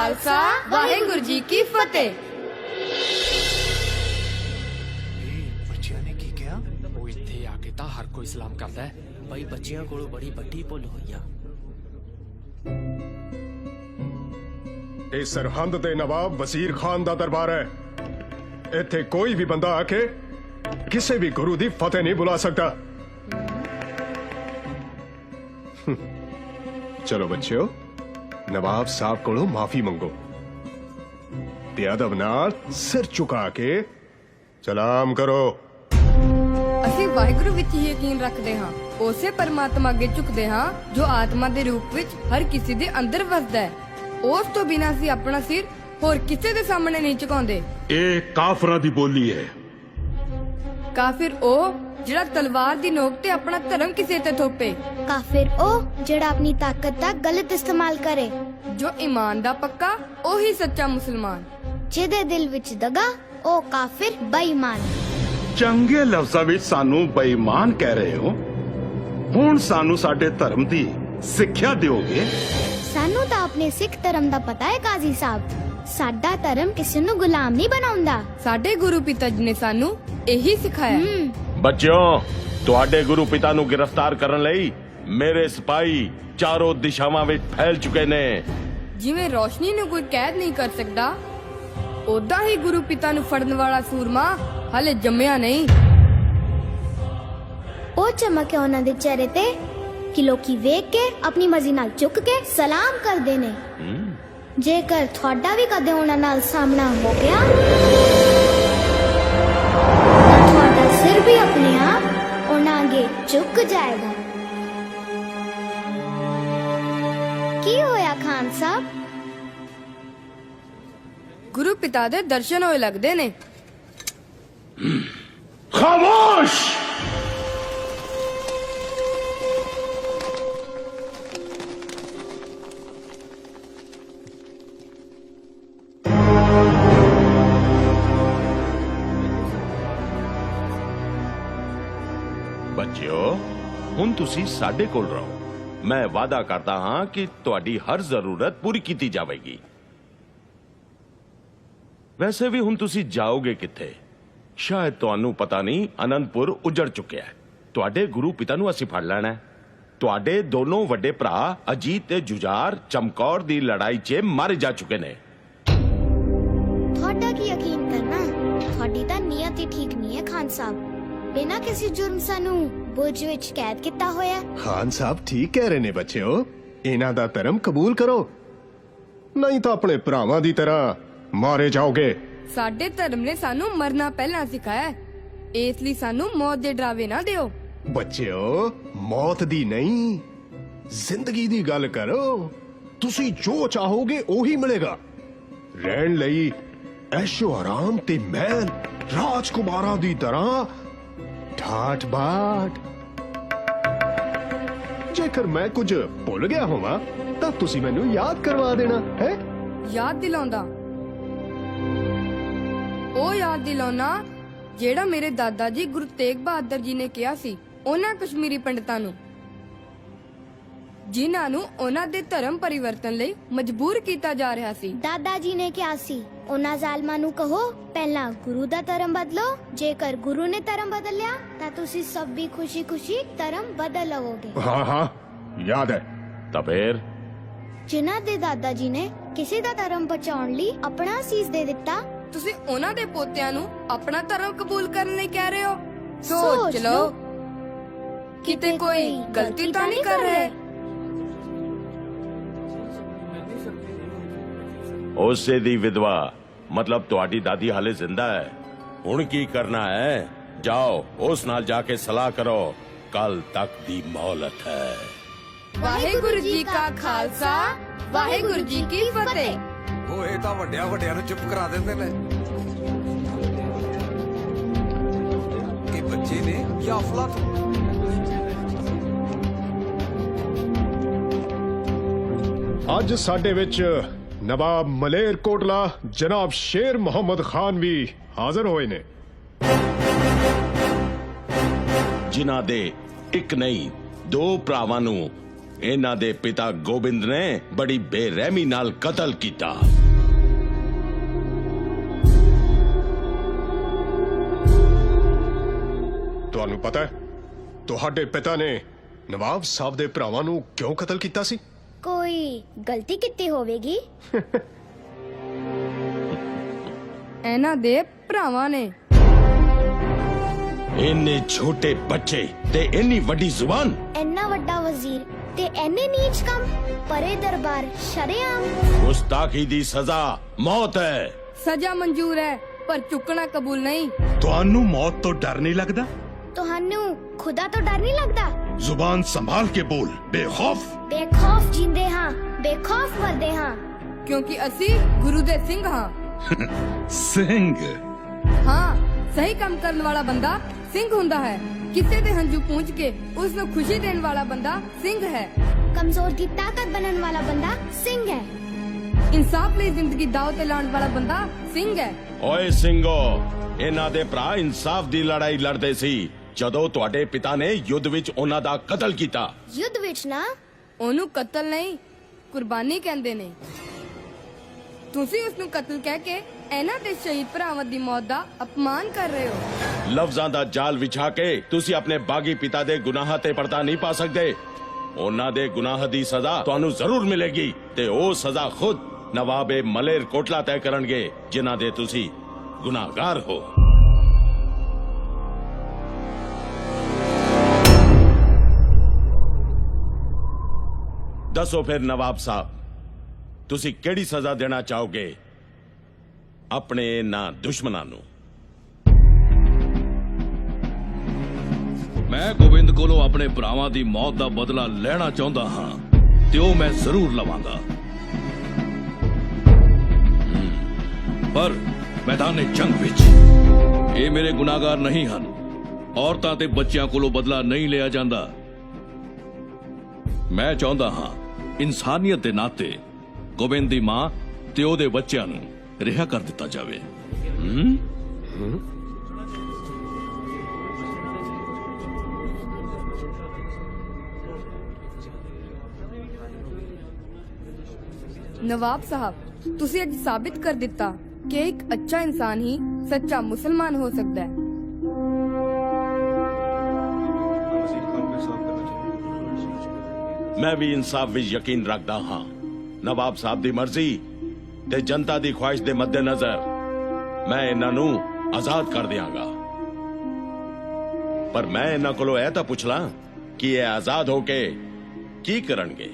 खालसा वाहेगुरु जी की फतेह। बच्चियां ने की किया? वो इत्थे आके तां हर कोई सलाम करदा है। भाई बच्चियां कोलों बड़ी वड्डी भुल होई आ। ਇਹ ਸਰਹੰਦ ਦੇ ਨਵਾਬ ਵਜ਼ੀਰ ਖਾਨ ਦਾ ਦਰਬਾਰ ਹੈ। ਇੱਥੇ ਕੋਈ ਵੀ ਬੰਦਾ ਆ ਕੇ ਕਿਸੇ ਵੀ ਗੁਰੂ ਦੀ ਫਤਿਹ ਨਹੀਂ ਬੁਲਾ ਸਕਦਾ। ਚਲੋ ਬੱਚਿਓ, ਨਵਾਬ ਸਾਹਿਬ ਕੋਲੋਂ ਮਾਫੀ ਮੰਗੋ ਤੇ ਅਦਬ ਨਾਲ ਸਿਰ ਝੁਕਾ ਕੇ ਸਲਾਮ ਕਰੋ। ਅਸੀਂ ਵਾਹਿਗੁਰੂ ਵਿੱਚ ਹੀ ਯਕੀਨ ਰੱਖਦੇ ਹਾਂ, ਉਸੇ ਪਰਮਾਤਮਾ ਅੱਗੇ ਝੁਕਦੇ ਹਾਂ ਜੋ ਆਤਮਾ ਦੇ ਰੂਪ ਵਿੱਚ ਹਰ ਕਿਸੇ ਦੇ ਅੰਦਰ ਵਸਦਾ ਹੈ। ਉਸ ਤੋਂ ਬਿਨਾਂ ਅਸੀਂ ਆਪਣਾ ਸਿਰ ਹੋਰ ਕਿਸੇ ਦੇ ਸਾਹਮਣੇ ਨਹੀਂ ਝੁਕਾਉਂਦੇ। ਇਹ ਕਾਫਰਾਂ ਦੀ ਬੋਲੀ ਹੈ। ਕਾਫਿਰ ਉਹ ਜਿਹੜਾ ਤਲਵਾਰ ਦੀ ਨੋਕ ਤੇ ਆਪਣਾ ਧਰਮ ਕਿਸੇ ਤੇ ਥੋਪੇ। ਕਾਫਿਰ ਉਹ ਜਿਹੜਾ ਆਪਣੀ ਤਾਕਤ ਦਾ ਗਲਤ ਇਸਤੇਮਾਲ ਕਰੇ। ਜੋ ਈਮਾਨ ਦਾ ਪੱਕਾ ਉਹੀ ਸੱਚਾ ਮੁਸਲਮਾਨ। ਜਿਹਦੇ ਦਿਲ ਵਿੱਚ ਦਗਾ ਉਹ ਕਾਫਿਰ ਬੇਈਮਾਨ। ਚੰਗੇ ਲਫ਼ਜ਼ਾਂ ਵਿੱਚ ਸਾਨੂੰ ਬੇਈਮਾਨ ਕਹਿ ਰਹੇ ਹੋ। ਹੁਣ ਸਾਨੂੰ ਸਾਡੇ ਧਰਮ ਦੀ ਸਿੱਖਿਆ ਦਿਓਗੇ? ਸਾਨੂੰ ਤਾਂ ਆਪਣੇ ਸਿੱਖ ਧਰਮ ਦਾ ਪਤਾ ਹੈ ਕਾਜ਼ੀ ਸਾਹਿਬ। ਸਾਡਾ ਧਰਮ ਕਿਸੇ ਨੂੰ ਗੁਲਾਮ ਨਹੀਂ ਬਣਾਉਂਦਾ। ਸਾਡੇ ਗੁਰੂ ਪਿਤਾ ਜੀ ਨੇ ਸਾਨੂੰ ਇਹੀ ਸਿਖਾਇਆ। ਬੱਚਿਓ, ਤੁਹਾਡੇ ਗੁਰੂ ਪਿਤਾ ਨੂੰ ਗ੍ਰਿਫਤਾਰ ਕਰਨ ਲਈ ਮੇਰੇ ਸਿਪਾਹੀ ਚਾਰੋਂ ਦਿਸ਼ਾਵਾਂ ਵਿੱਚ ਫੈਲ ਚੁੱਕੇ ਨੇ। ਜਿਵੇਂ ਰੋਸ਼ਨੀ ਨੂੰ ਕੋਈ ਕੈਦ ਨਹੀਂ ਕਰ ਸਕਦਾ, ਉਦਾਂ ਹੀ ਗੁਰੂ ਪਿਤਾ ਨੂੰ ਫੜਨ ਵਾਲਾ ਸੂਰਮਾ ਹਲੇ ਜੰਮਿਆ ਨਹੀਂ। ਉਹ ਚਮਕ ਹੈ ਉਹਨਾਂ ਦੇ ਚਿਹਰੇ ਤੇ ਕਿ ਲੋਕੀ ਵੇਖ ਕੇ ਆਪਣੀ ਮਰਜ਼ੀ ਨਾਲ ਝੁਕ ਕੇ ਸਲਾਮ ਕਰਦੇ ਨੇ। ਜੇਕਰ ਤੁਹਾਡਾ ਵੀ ਕਦੇ ਉਹਨਾਂ ਨਾਲ ਸਾਹਮਣਾ ਹੋ ਗਿਆ ਤਾਂ ਤੁਹਾਡਾ ਸਿਰ ਵੀ ਆਪਣੇ ਆਪ ਉਹਨਾਂ ਅੱਗੇ ਝੁਕ ਜਾਏਗਾ। ਕੀ ਹੋਇਆ ਖਾਨ ਸਾਹਿਬ? ਗੁਰੂ ਪਿਤਾ ਦੇ ਦਰਸ਼ਨ ਹੋਏ ਲੱਗਦੇ ਨੇ। ਖਾਮੋਸ਼! ਬੱਚਿਓ, ਹੁਣ ਤੁਸੀਂ ਸਾਡੇ ਕੋਲ ਰਹੋ। ਮੈਂ ਵਾਅਦਾ ਕਰਦਾ ਹਾਂ ਕਿ ਤੁਹਾਡੀ ਹਰ ਜ਼ਰੂਰਤ ਪੂਰੀ ਕੀਤੀ ਜਾਵੇਗੀ। ਵੈਸੇ ਵੀ ਹੁਣ ਤੁਸੀਂ ਜਾਓਗੇ ਕਿੱਥੇ? ਸ਼ਾਇਦ ਤੁਹਾਨੂੰ ਪਤਾ ਨਹੀਂ, ਅਨੰਦਪੁਰ ਉਜੜ ਚੁੱਕਿਆ ਹੈ। ਤੁਹਾਡੇ ਗੁਰੂ ਪਿਤਾ ਨੂੰ ਅਸੀਂ ਫੜ ਲੈਣਾ ਹੈ। ਤੁਹਾਡੇ ਦੋਨੋਂ ਵੱਡੇ ਭਰਾ ਅਜੀਤ ਤੇ ਜੁਝਾਰ ਚਮਕੌਰ ਦੀ ਲੜਾਈ 'ਚ ਮਰ ਜਾ ਚੁੱਕੇ ਨੇ। ਤੁਹਾਡਾ ਕੀ ਯਕੀਨ ਕਰਨਾ? ਤੁਹਾਡੀ ਤਾਂ ਨੀਅਤ ਹੀ ਠੀਕ ਨਹੀਂ ਹੈ ਖਾਨ ਸਾਹਿਬ। ਬਿਨਾਂ ਕਿਸੇ ਜੁਰਮ ਸਾਨੂੰ ਬੁਰਜ ਵਿੱਚ ਕੈਦ ਕੀਤਾ ਹੋਇਆ। ਖਾਨ ਸਾਹਿਬ ਠੀਕ ਕਹਿ ਰਹੇ ਨੇ ਬੱਚਿਓ, ਇਹਨਾਂ ਦਾ ਧਰਮ ਕਬੂਲ ਕਰੋ, ਨਹੀਂ ਤਾਂ ਆਪਣੇ ਭਰਾਵਾਂ ਦੀ ਤਰ੍ਹਾਂ ਮਾਰੇ ਜਾਓਗੇ। ਸਾਡੇ ਧਰਮ ਨੇ ਸਾਨੂੰ ਮਰਨਾ ਪਹਿਲਾਂ ਸਿਖਾਇਆ ਹੈ, ਇਸ ਲਈ ਸਾਨੂੰ ਮੌਤ ਦੇ ਡਰਾਵੇ ਨਾ ਦਿਓ। ਬੱਚਿਓ, ਮੌਤ ਦੀ ਨਹੀਂ, ਜ਼ਿੰਦਗੀ ਦੀ ਗੱਲ ਕਰੋ। ਤੁਸੀਂ ਜੋ ਚਾਹੋਗੇ ਉਹੀ ਮਿਲੇਗਾ। ਰਹਿਣ ਲਈ ਐਸ਼ੋ ਆਰਾਮ ਤੇ ਮਹਿਲ, ਰਾਜਕੁਮਾਰਾਂ ਦੀ ਤਰ੍ਹਾਂ ਠਾਠ ਬਾਠ। ਜੇਕਰ ਮੈਂ ਕੁਝ ਭੁੱਲ ਗਿਆ ਹੋਵਾਂ ਤਾਂ ਤੁਸੀਂ ਮੈਨੂੰ ਯਾਦ ਕਰਵਾ ਦੇਣਾ ਹੈ। ਯਾਦ ਦਿਲਾਉਂਦਾ, ਉਹ ਯਾਦ ਦਿਲਾਉਣਾ ਜਿਹੜਾ ਮੇਰੇ ਦਾਦਾ ਜੀ ਗੁਰੂ ਤੇਗ ਬਹਾਦਰ ਜੀ ਨੇ ਕਿਹਾ ਸੀ ਉਹਨਾਂ ਕਸ਼ਮੀਰੀ ਪੰਡਤਾਂ ਨੂੰ, ਜਿਨ੍ਹਾਂ ਨੂੰ ਉਹਨਾਂ ਦੇ ਧਰਮ ਪਰਿਵਰਤਨ ਲਈ ਮਜਬੂਰ ਕੀਤਾ ਜਾ ਰਿਹਾ ਸੀ। ਦਾਦਾ ਜੀ ਨੇ ਕਿਹਾ ਸੀ ਉਹਨਾਂ ਜ਼ਾਲਮਾਂ ਨੂੰ ਕਹੋ ਪਹਿਲਾਂ ਗੁਰੂ ਦਾ ਧਰਮ ਬਦਲੋ, ਜੇਕਰ ਗੁਰੂ ਨੇ ਧਰਮ ਬਦਲਿਆ ਤਾਂ ਤੁਸੀਂ ਸਭ ਵੀ ਖੁਸ਼ੀ-ਖੁਸ਼ੀ ਧਰਮ ਬਦਲ ਲਵੋਗੇ। ਹਾਂ ਹਾਂ, ਯਾਦ ਹੈ। ਤਾਂ ਫੇਰ ਜਿਨ੍ਹਾਂ ਦੇ ਦਾਦਾ ਜੀ ਨੇ ਕਿਸੇ ਦਾ ਧਰਮ ਬਚਾਉਣ ਲਈ ਆਪਣਾ ਸੀਸ ਦੇ ਦਿੱਤਾ, ਤੁਸੀਂ ਉਹਨਾਂ ਦੇ ਪੋਤਿਆਂ ਨੂੰ ਆਪਣਾ ਧਰਮ ਕਬੂਲ ਕਰਨ ਲਈ ਕਹਿ ਰਹੇ ਹੋ? ਸੋਚ ਲਓ, ਕਿਤੇ ਕੋਈ ਗਲਤੀ ਤਾਂ ਨਹੀਂ ਕਰ ਰਹੇ? ਉਸੇ ਦੀ ਵਿਧਵਾ ਮਤਲਬ ਤੁਹਾਡੀ ਦਾਦੀ ਹਾਲੇ ਜ਼ਿੰਦਾ ਹੈ। ਹੁਣ ਕੀ ਕਰਨਾ ਹੈ? ਜਾਓ, ਉਸ ਨਾਲ ਜਾ ਕੇ ਸਲਾਹ ਕਰੋ। ਕੱਲ ਤੱਕ ਦੀ ਮੌਲਤ ਹੈ। ਵਾਹਿਗੁਰੂ ਜੀ ਕਾ ਖਾਲਸਾ, ਵਾਹਿਗੁਰੂ ਜੀ ਕੀ ਫਤਿਹ। ਉਹ ਇਹ ਤਾਂ ਵੱਡਿਆਂ ਵੱਡਿਆਂ ਨੂੰ ਚੁੱਪ ਕਰਾ ਦਿੰਦੇ ਨੇ। ਇਹ ਬੱਚੇ ਨੇ ਜਾਂ ਅਫਲਾਤੂਨ? ਅੱਜ ਸਾਡੇ ਵਿੱਚ ਨਵਾਬ ਮਲੇਰ ਕੋਟਲਾ ਜਨਾਬ ਸ਼ੇਰ ਮੁਹੰਮਦ ਖਾਨ ਵੀ ਹਾਜ਼ਰ ਹੋਏ ਨੇ, ਜਿਨ੍ਹਾਂ ਦੇ ਇੱਕ ਨਹੀਂ ਦੋ ਭਰਾਵਾਂ ਨੂੰ ਇਹਨਾਂ ਦੇ ਪਿਤਾ ਗੋਬਿੰਦ ਨੇ ਬੜੀ ਬੇਰਹਿਮੀ ਨਾਲ ਕਤਲ ਕੀਤਾ। ਤੁਹਾਨੂੰ ਪਤਾ ਹੈ ਤੁਹਾਡੇ ਪਿਤਾ ਨੇ ਨਵਾਬ ਸਾਹਿਬ ਦੇ ਭਰਾਵਾਂ ਨੂੰ ਕਿਉਂ ਕਤਲ ਕੀਤਾ ਸੀ? ਕੋਈ ਗਲਤੀ ਕੀਤੀ ਹੋਵੇਗੀ? ਇਹਨਾਂ ਦੇ ਭਰਾਵਾਂ ਨੇ। ਇੰਨੇ ਛੋਟੇ ਬੱਚੇ ਤੇ ਇੰਨੀ ਵੱਡੀ ਜ਼ੁਬਾਨ। ਇੰਨਾ ਵੱਡਾ ਵਜ਼ੀਰ ਤੇ ਐਨੇ ਨੀਚ ਕੰਮ, ਪਰੇ ਦਰਬਾਰ ਸ਼ਰੇਆਮ। ਗੁਸਤਾਖੀ ਦੀ ਸਜ਼ਾ ਮੌਤ ਹੈ। ਸਜ਼ਾ ਮਨਜ਼ੂਰ ਹੈ ਪਰ ਚੁੱਕਣਾ ਕਬੂਲ ਨਹੀਂ। ਤੁਹਾਨੂੰ ਮੌਤ ਤੋਂ ਡਰ ਨਹੀਂ ਲੱਗਦਾ? ਤੁਹਾਨੂੰ ਖੁਦਾ ਤੋਂ ਡਰ ਨਹੀਂ ਲੱਗਦਾ? ਜ਼ੁਬਾਨ ਸੰਭਾਲ ਕੇ ਬੋਲ, ਬੇਖੌਫ। ਬੇਖੌਫ ਜਿੰਦੇ ਹਾਂ, ਬੇਖੌਫ ਮਰਦੇ ਹਾਂ। ਕਿਉਂਕਿ ਅਸੀਂ ਗੁਰੂ ਦੇ ਸਿੰਘ ਹਾਂ। ਸਿੰਘ। ਹਾਂ, ਸਹੀ ਕੰਮ ਕਰਨ ਵਾਲਾ ਬੰਦਾ ਸਿੰਘ ਹੁੰਦਾ ਹੈ। ਕਿਸੇ ਦੇ ਹੰਝੂ ਪੂੰਝ ਕੇ ਉਸ ਨੂੰ ਖੁਸ਼ੀ ਦੇਣ ਵਾਲਾ ਬੰਦਾ ਸਿੰਘ ਹੈ। ਕਮਜ਼ੋਰ ਦੀ ਤਾਕਤ ਬਣਨ ਵਾਲਾ ਬੰਦਾ ਸਿੰਘ ਹੈ। ਇਨਸਾਫ ਲਈ ਜ਼ਿੰਦਗੀ ਦਾਅ ਤੇ ਲਾਉਣ ਵਾਲਾ ਬੰਦਾ ਸਿੰਘ ਹੈ। ਓਏ ਸਿੰਘੋ, ਇਹਨਾਂ ਦੇ ਭਰਾ ਇਨਸਾਫ ਦੀ ਲੜਾਈ ਲੜਦੇ ਸੀ ਜਦੋਂ ਤੁਹਾਡੇ ਪਿਤਾ ਨੇ ਯੁੱਧ ਵਿੱਚ ਉਹਨਾਂ ਦਾ ਕਤਲ ਕੀਤਾ। ਯੁੱਧ ਵਿੱਚ ਨਾ। ਉਹਨੂੰ ਕਤਲ ਨਹੀਂ, ਕੁਰਬਾਨੀ ਕਹਿੰਦੇ ਨੇ। ਤੁਸੀਂ ਉਸ ਨੂੰ ਕਤਲ ਕਹਿ ਕੇ ਇਹਨਾਂ ਦੇ ਸ਼ਹੀਦ ਭਰਾਵਾਂ ਦੀ ਮੌਤ ਦਾ ਅਪਮਾਨ ਕਰ ਰਹੇ ਹੋ। ਲਫ਼ਜ਼ਾਂ ਦਾ ਜਾਲ ਵਿਛਾ ਕੇ ਤੁਸੀਂ ਆਪਣੇ ਬਾਗੀ ਪਿਤਾ ਦੇ ਗੁਨਾਹਾਂ ਤੇ ਪਰਦਾ ਨਹੀਂ ਪਾ ਸਕਦੇ। ਉਹਨਾਂ ਦੇ ਗੁਨਾਹ ਦੀ ਸਜ਼ਾ ਤੁਹਾਨੂੰ ਜ਼ਰੂਰ ਮਿਲੇਗੀ ਤੇ ਉਹ ਸਜ਼ਾ ਖੁਦ ਨਵਾਬੇ ਮਲੇਰ ਕੋਟਲਾ ਤੈਅ ਕਰਨਗੇ ਜਿਨ੍ਹਾਂ ਦੇ ਤੁਸੀਂ ਗੁਨਾਹਗਾਰ ਹੋ। ਦੱਸੋ ਫਿਰ ਨਵਾਬ ਸਾਹਿਬ, ਤੁਸੀਂ ਕਿਹੜੀ ਸਜ਼ਾ ਦੇਣਾ ਚਾਹੋਗੇ ਆਪਣੇ ਇਹਨਾਂ ਦੁਸ਼ਮਣਾਂ ਨੂੰ? ਮੈਂ ਗੋਬਿੰਦ ਕੋਲੋਂ ਆਪਣੇ ਭਰਾਵਾਂ ਦੀ ਮੌਤ ਦਾ ਬਦਲਾ ਲੈਣਾ ਚਾਹੁੰਦਾ ਹਾਂ ਤੇ ਉਹ ਮੈਂ ਜ਼ਰੂਰ ਲਵਾਂਗਾ, ਪਰ ਮੈਦਾਨੇ ਜੰਗ ਵਿੱਚ ਇਹ ਮੇਰੇ ਗੁਨਾਹਗਾਰ ਨਹੀਂ ਹਨ। ਔਰਤਾਂ ਤੇ ਬੱਚਿਆਂ ਕੋਲੋਂ ਬਦਲਾ ਨਹੀਂ ਲਿਆ ਜਾਂਦਾ। ਮੈਂ ਚਾਹੁੰਦਾ ਹਾਂ ਇਨਸਾਨੀਅਤ ਦੇ ਨਾਤੇ ਗੋਬਿੰਦ ਦੀ ਮਾਂ ਤੇ ਉਹਦੇ ਬੱਚਿਆਂ ਨੂੰ ਰਿਹਾ ਕਰ ਦਿੱਤਾ ਜਾਵੇ। ਨਵਾਬ ਸਾਹਿਬ, ਤੁਸੀਂ ਅੱਜ ਸਾਬਿਤ ਕਰ ਦਿੱਤਾ ਕਿ ਇੱਕ ਅੱਛਾ ਇਨਸਾਨ ਹੀ ਸੱਚਾ ਮੁਸਲਮਾਨ ਹੋ ਸਕਦਾ ਹੈ। ਮੈਂ ਵੀ ਇਨਸਾਫ ਵਿੱਚ ਯਕੀਨ ਰੱਖਦਾ ਹਾਂ। ਨਵਾਬ ਸਾਹਿਬ ਦੀ ਮਰਜ਼ੀ ਤੇ ਜਨਤਾ ਦੀ ਖੁਆਇਸ਼ ਦੇ ਮੱਦੇਨਜ਼ਰ ਮੈਂ ਇਹਨਾਂ ਨੂੰ ਆਜ਼ਾਦ ਕਰ ਦਿਆਂਗਾ। ਪਰ ਮੈਂ ਇਹਨਾਂ ਕੋਲੋਂ ਇਹ ਤਾਂ ਪੁੱਛ ਲਾਂ ਕਿ ਇਹ ਆਜ਼ਾਦ ਹੋ ਕੇ ਕੀ ਕਰਨਗੇ?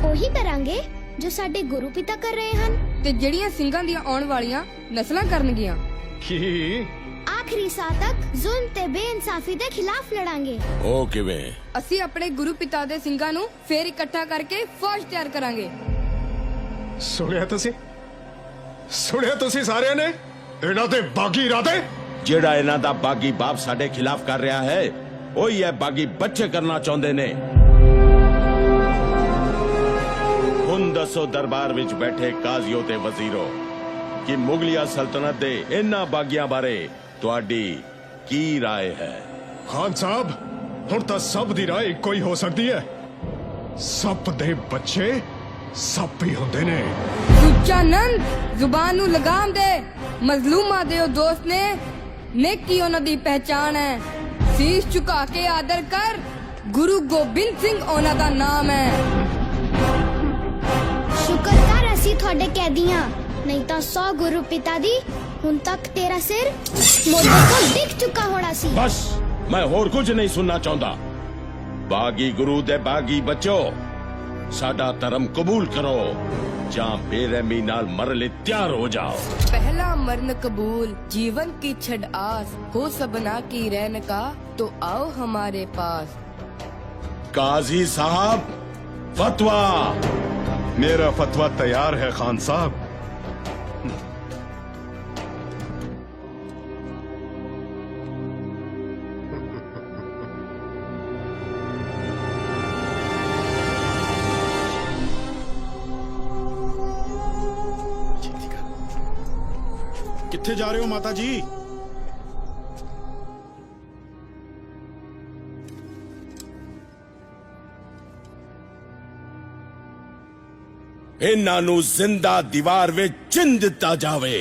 ਉਹੀ ਕਰਾਂਗੇ ਜੋ ਸਾਡੇ ਗੁਰੂ ਪਿਤਾ ਕਰ ਰਹੇ ਹਨ। ਤੇ ਜਿਹੜੀਆਂ ਸਿੰਘਾਂ ਦੀਆਂ ਆਉਣ ਵਾਲੀਆਂ ਨਸਲਾਂ ਕਰਨਗੀਆਂ। ਕੀ? ਆਖਰੀ ਸਾਹ ਤੱਕ ਜ਼ੁਲਮ ਤੇ ਬੇਇਨਸਾਫੀ ਦੇ ਖਿਲਾਫ ਲੜਾਂਗੇ। ਉਹ ਕਿਵੇਂ? ਅਸੀਂ ਆਪਣੇ ਗੁਰੂ ਪਿਤਾ ਦੇ ਸਿੰਘਾਂ ਨੂੰ ਫੇਰ ਇਕੱਠਾ ਕਰਕੇ ਫੌਜ ਤਿਆਰ ਕਰਾਂਗੇ। ਸੁਣਿਆ ਤੁਸੀਂ ਸਾਰਿਆਂ ਨੇ ਇਹਨਾਂ ਦੇ ਬਾਗੀ ਇਰਾਦੇ? ਜਿਹੜਾ ਇਹਨਾਂ ਦਾ ਬਾਗੀ ਬਾਪ ਸਾਡੇ ਖਿਲਾਫ ਕਰ ਰਿਹਾ ਹੈ ਉਹੀ ਇਹ ਬਾਗੀ ਬੱਚੇ ਕਰਨਾ ਚਾਹੁੰਦੇ ਨੇ। ਹੁਣ ਦੱਸੋ ਦਰਬਾਰ ਵਿੱਚ ਬੈਠੇ ਕਾਜ਼ੀਓ ਤੇ ਵਜ਼ੀਰੋ ਕਿ ਮੁਗਲਿਆ ਸਲਤਨਤ ਦੇ ਇਹਨਾਂ ਬਾਗੀਆਂ ਬਾਰੇ ਤੁਹਾਡੀ ਕੀ ਰਾਏ ਹੈ? ਖਾਨ ਸਾਹਿਬ, ਹੁਣ ਤਾਂ ਸਭ ਦੀ ਰਾਏ ਇੱਕੋ ਹੀ ਹੋ ਸਕਦੀ ਹੈ। ਸੱਪ ਦੇ ਬੱਚੇ ਸੱਪ ਹੀ ਹੁੰਦੇ ਨੇ। ਸੁੱਚਾ ਨੰਦ, ਜ਼ੁਬਾਨ ਨੂੰ ਲਗਾਮ ਦੇ। ਮਜ਼ਲੂਮਾਂ ਦੇ ਉਹ ਦੋਸਤ ਨੇ, ਨੇਕੀ ਉਹਨਾਂ ਦੀ ਪਹਿਚਾਣ ਹੈ। ਸੀਸ ਝੁਕਾ ਕੇ ਆਦਰ ਕਰ, ਗੁਰੂ ਗੋਬਿੰਦ ਸਿੰਘ ਉਹਨਾਂ ਦਾ ਨਾਮ ਹੈ। ਸ਼ੁਕਰ ਕਰ ਅਸੀਂ ਤੁਹਾਡੇ ਕੈਦੀਆਂ, ਨਹੀਂ ਤਾਂ 100 ਗੁਰੂ ਪਿਤਾ ਦੀ ਹੁਣ ਤੱਕ ਤੇਰਾ ਸਿਰ ਮੋਢੇ ਤੋਂ ਡਿੱਗ ਚੁੱਕਾ ਹੋਣਾ ਸੀ। ਬਸ, ਮੈਂ ਹੋਰ ਕੁਝ ਨਹੀਂ ਸੁਣਨਾ ਚਾਹੁੰਦਾ। ਬਾਗੀ ਗੁਰੂ ਦੇ ਬਾਗੀ ਬੱਚੋ, ਸਾਡਾ ਧਰਮ ਕਬੂਲ ਕਰੋ ਜਾਂ ਬੇਰਹਿਮੀ ਨਾਲ ਮਰਨ ਲਈ ਤਿਆਰ ਹੋ ਜਾਓ। पहला मरण कबूल, जीवन की छड़ आस, हो सबना की रहन का, तो आओ हमारे पास। काजी साहब, फतवा। मेरा फतवा तैयार है खान साहब। कित्थे जा रहे हो माता जी? ਇਹਨਾਂ ਨੂੰ ਜ਼ਿੰਦਾ ਦੀਵਾਰ ਵਿੱਚ ਚਿਣ ਦਿੱਤਾ ਜਾਵੇ।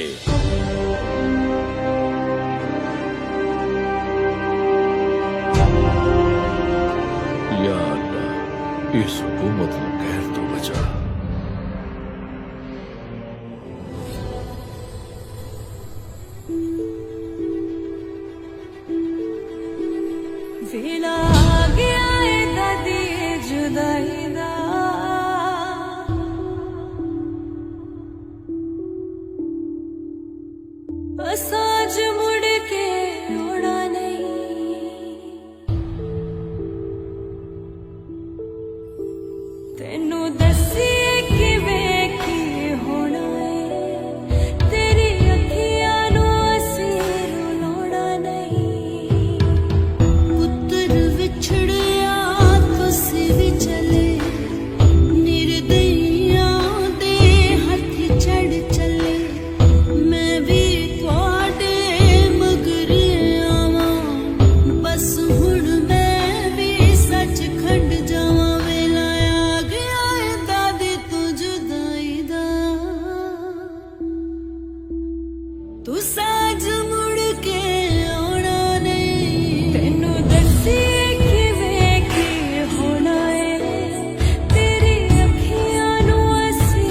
ਤੈਨੂੰ ਦੱਸੀਏ ਕਿਵੇਂ ਕੀ ਹੋਣਾ ਏ ਤੇਰੀ ਅੱਖੀਆਂ ਨੂੰ ਅਸੀਂ ਰੁਲਾਉਣਾ ਨਹੀਂ ਪੁੱਤਰ ਵਿਛੜਿਆ ਤੁਸੀਂ ਵੀ ਚਲੇ ਨਿਰਦਈਆਂ ਦੇ ਹੱਥ ਚੜ ਚਲੇ ਮੈਂ ਵੀ ਤੁਹਾਡੇ ਮਗਰ ਆਵਾਂ ਬਸ ਹੁਣ ਮੈਂ ਵੀ ਸੱਚਖੰਡ ਜਾਵਾਂ ਵੇਲਾ ਆ ਗਿਆ ਏ ਦਾਦੀ ਤੂੰ ਜੁਦਾਈ ਦਾ ਤੂੰ ਸਾਜ ਮੁੜ ਕੇ ਆਉਣਾ ਨਹੀਂ ਤੈਨੂੰ ਦੱਸੀਏ ਕਿਵੇਂ ਕੀ ਹੋਣਾ ਏ ਤੇਰੀ ਅੱਖੀਆਂ ਨੂੰ ਅਸੀਂ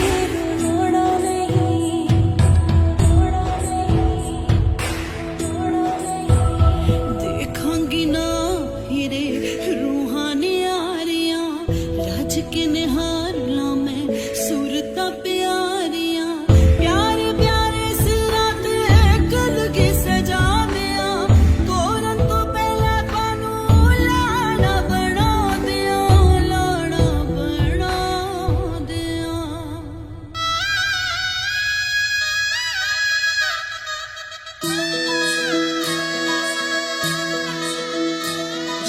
ਰੋਣਾ ਨਹੀਂ ਦੇਖਾਂਗੀ ਨਾ ਹੀਰੇ ਰੂਹਾਨੀਆਂ ਰਾਜ ਕੇ ਨਿਹਾਰ ਲਾਂ ਮੈਂ ਸੂਰਤਾਂ ਪਿਆਰੀਆਂ ਪਿਆਰੇ ਪਿਆਰੇ ਸਿਰਾਂ ਤੇ ਕਲਗੀ ਸਜਾ ਦਿਆਂ ਤੋਰਨ ਤੋਂ ਪਹਿਲਾਂ ਤੁਹਾਨੂੰ ਲਾਣਾ ਬਣਾ ਦਿਆਂ ਲਾਣਾ ਬਣਾ ਦਿਆਂ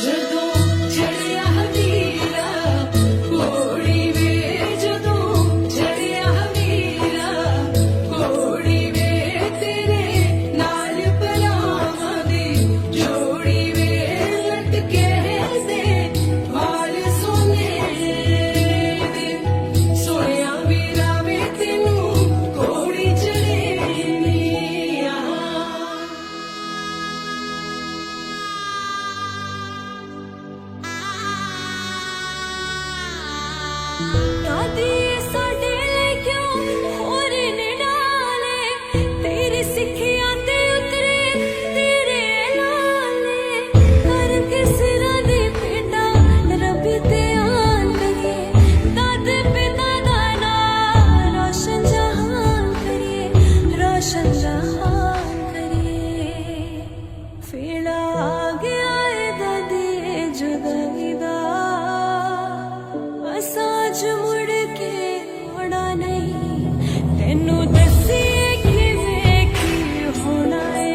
ਜਦੋਂ ਛੜਿਆ ਹਵੀਰਾ ਕੋੜੀ ਵੇ ਜਦੋਂ ਛੜਿਆ ਹਵੀਰਾ ਕੋੜੀ ਵੇ ਤੇਰੇ ਨਾਲ ਭਰਾਵਾਂ ਦੀ ਜੋੜੀ ਵੇ ਲਟਕੇ ਦੇ ਵਾਲ ਸੋਨੇ ਦੇ ਸੋਹਣਿਆ ਵੀਰਾ ਵੇ ਤੈਨੂੰ ਕੋੜੀ ਚੜੇਨੀ ਆ ਦਾਦੀ ਸਾਡੇ ਲਈ ਕਿਉਂ ਹੋਰ ਨੇ ਨਾਲੇ ਤੇਰੀ ਸਿੱਖਿਆ ਤੇ ਉਤਰੇ ਤੇਰੇ ਲਾਲੇ ਕਰ ਕੇ ਸਿਰਾਂ ਦੇ ਪੇਟਾ ਰੱਬੀ ਤੇ ਆਨ ਕਰੀਏ ਦਾਦੇ ਪਿਤਾ ਦਾ ਨਾਂ ਰੋਸ਼ਨ ਜਹਾਨ ਕਰੀਏ ਰੋਸ਼ਨ ਜਹਾਨ ਕਰੀਏ ਫੇੜਾ ਆ ਗਿਆ ਏ ਦਾਦੀ ਜੁਦਾਈ ਦਾ ਅਸਾਜ ਮੁੜ ਕੇ ਆਉਣਾ ਨਹੀਂ ਤੈਨੂੰ ਦੱਸੀਏ ਕਿਵੇਂ ਕੀ ਹੋਣਾ ਏ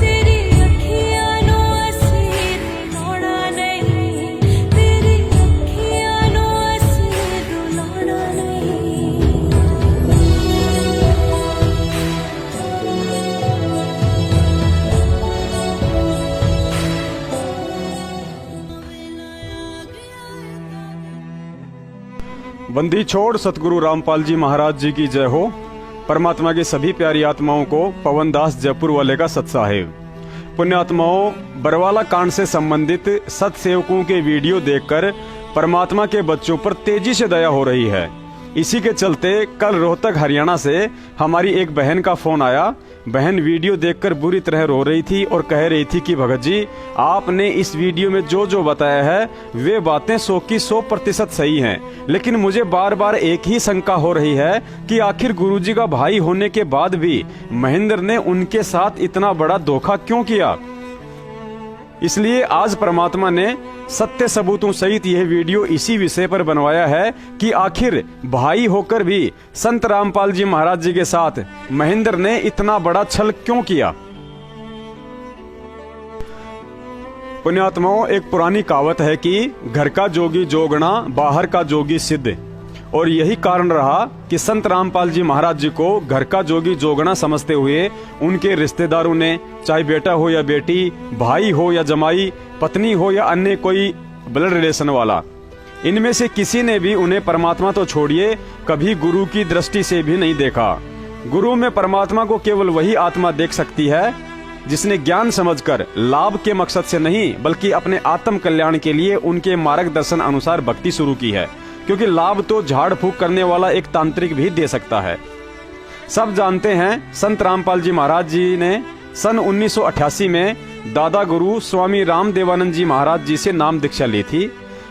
ਤੇਰੀ ਅੱਖੀਆਂ ਨੂੰ ਅਸੀਂ ਰੁਲਾਉਣਾ ਨਹੀਂ ਤੇਰੀ ਅੱਖੀਆਂ ਨੂੰ ਅਸੀਂ ਰੁਲਾਉਣਾ ਨਹੀਂ बंदी छोड़ सतगुरु रामपाल जी महाराज जी की जय हो। परमात्मा की सभी प्यारी आत्माओं को पवन दास जयपुर वाले का सत्साहेब। पुण्यात्माओं, बरवाला कांड से संबंधित सत सेवकों के वीडियो देखकर परमात्मा के बच्चों पर तेजी से दया हो रही है। इसी के चलते कल रोहतक हरियाणा से हमारी एक बहन का फोन आया। बहन वीडियो देखकर बुरी तरह रो रही थी और कह रही थी कि भगत जी, आपने इस वीडियो में जो जो बताया है वे बातें 100 की 100% सही हैं, लेकिन मुझे बार बार एक ही शंका हो रही है कि आखिर गुरुजी का भाई होने के बाद भी महेंद्र ने उनके साथ इतना बड़ा धोखा क्यों किया। इसलिए आज परमात्मा ने सत्य सबूतों सहित यह वीडियो इसी विषय पर बनवाया है कि आखिर भाई होकर भी संत रामपाल जी महाराज जी के साथ महेंद्र ने इतना बड़ा छल क्यों किया। पुण्यात्माओं, एक पुरानी कहावत है कि घर का जोगी जोगना, बाहर का जोगी सिद्ध। और यही कारण रहा कि संत रामपाल जी महाराज जी को घर का जोगी जोगना समझते हुए उनके रिश्तेदारों ने, चाहे बेटा हो या बेटी, भाई हो या जमाई, पत्नी हो या अन्य कोई ब्लड रिलेशन वाला, इनमें से किसी ने भी उन्हें परमात्मा तो छोड़िए कभी गुरु की दृष्टि से भी नहीं देखा। गुरु में परमात्मा को केवल वही आत्मा देख सकती है जिसने ज्ञान समझकर लाभ के मकसद से नहीं बल्कि अपने आत्म कल्याण के लिए उनके मार्गदर्शन अनुसार भक्ति शुरू की है, क्योंकि लाभ तो झाड़ फूक करने वाला एक तांत्रिक भी दे सकता है। सब जानते हैं संत रामपाल जी महाराज जी ने सन 1988 में दादा गुरु स्वामी रामदेवानंद जी महाराज जी से नाम दीक्षा ली थी।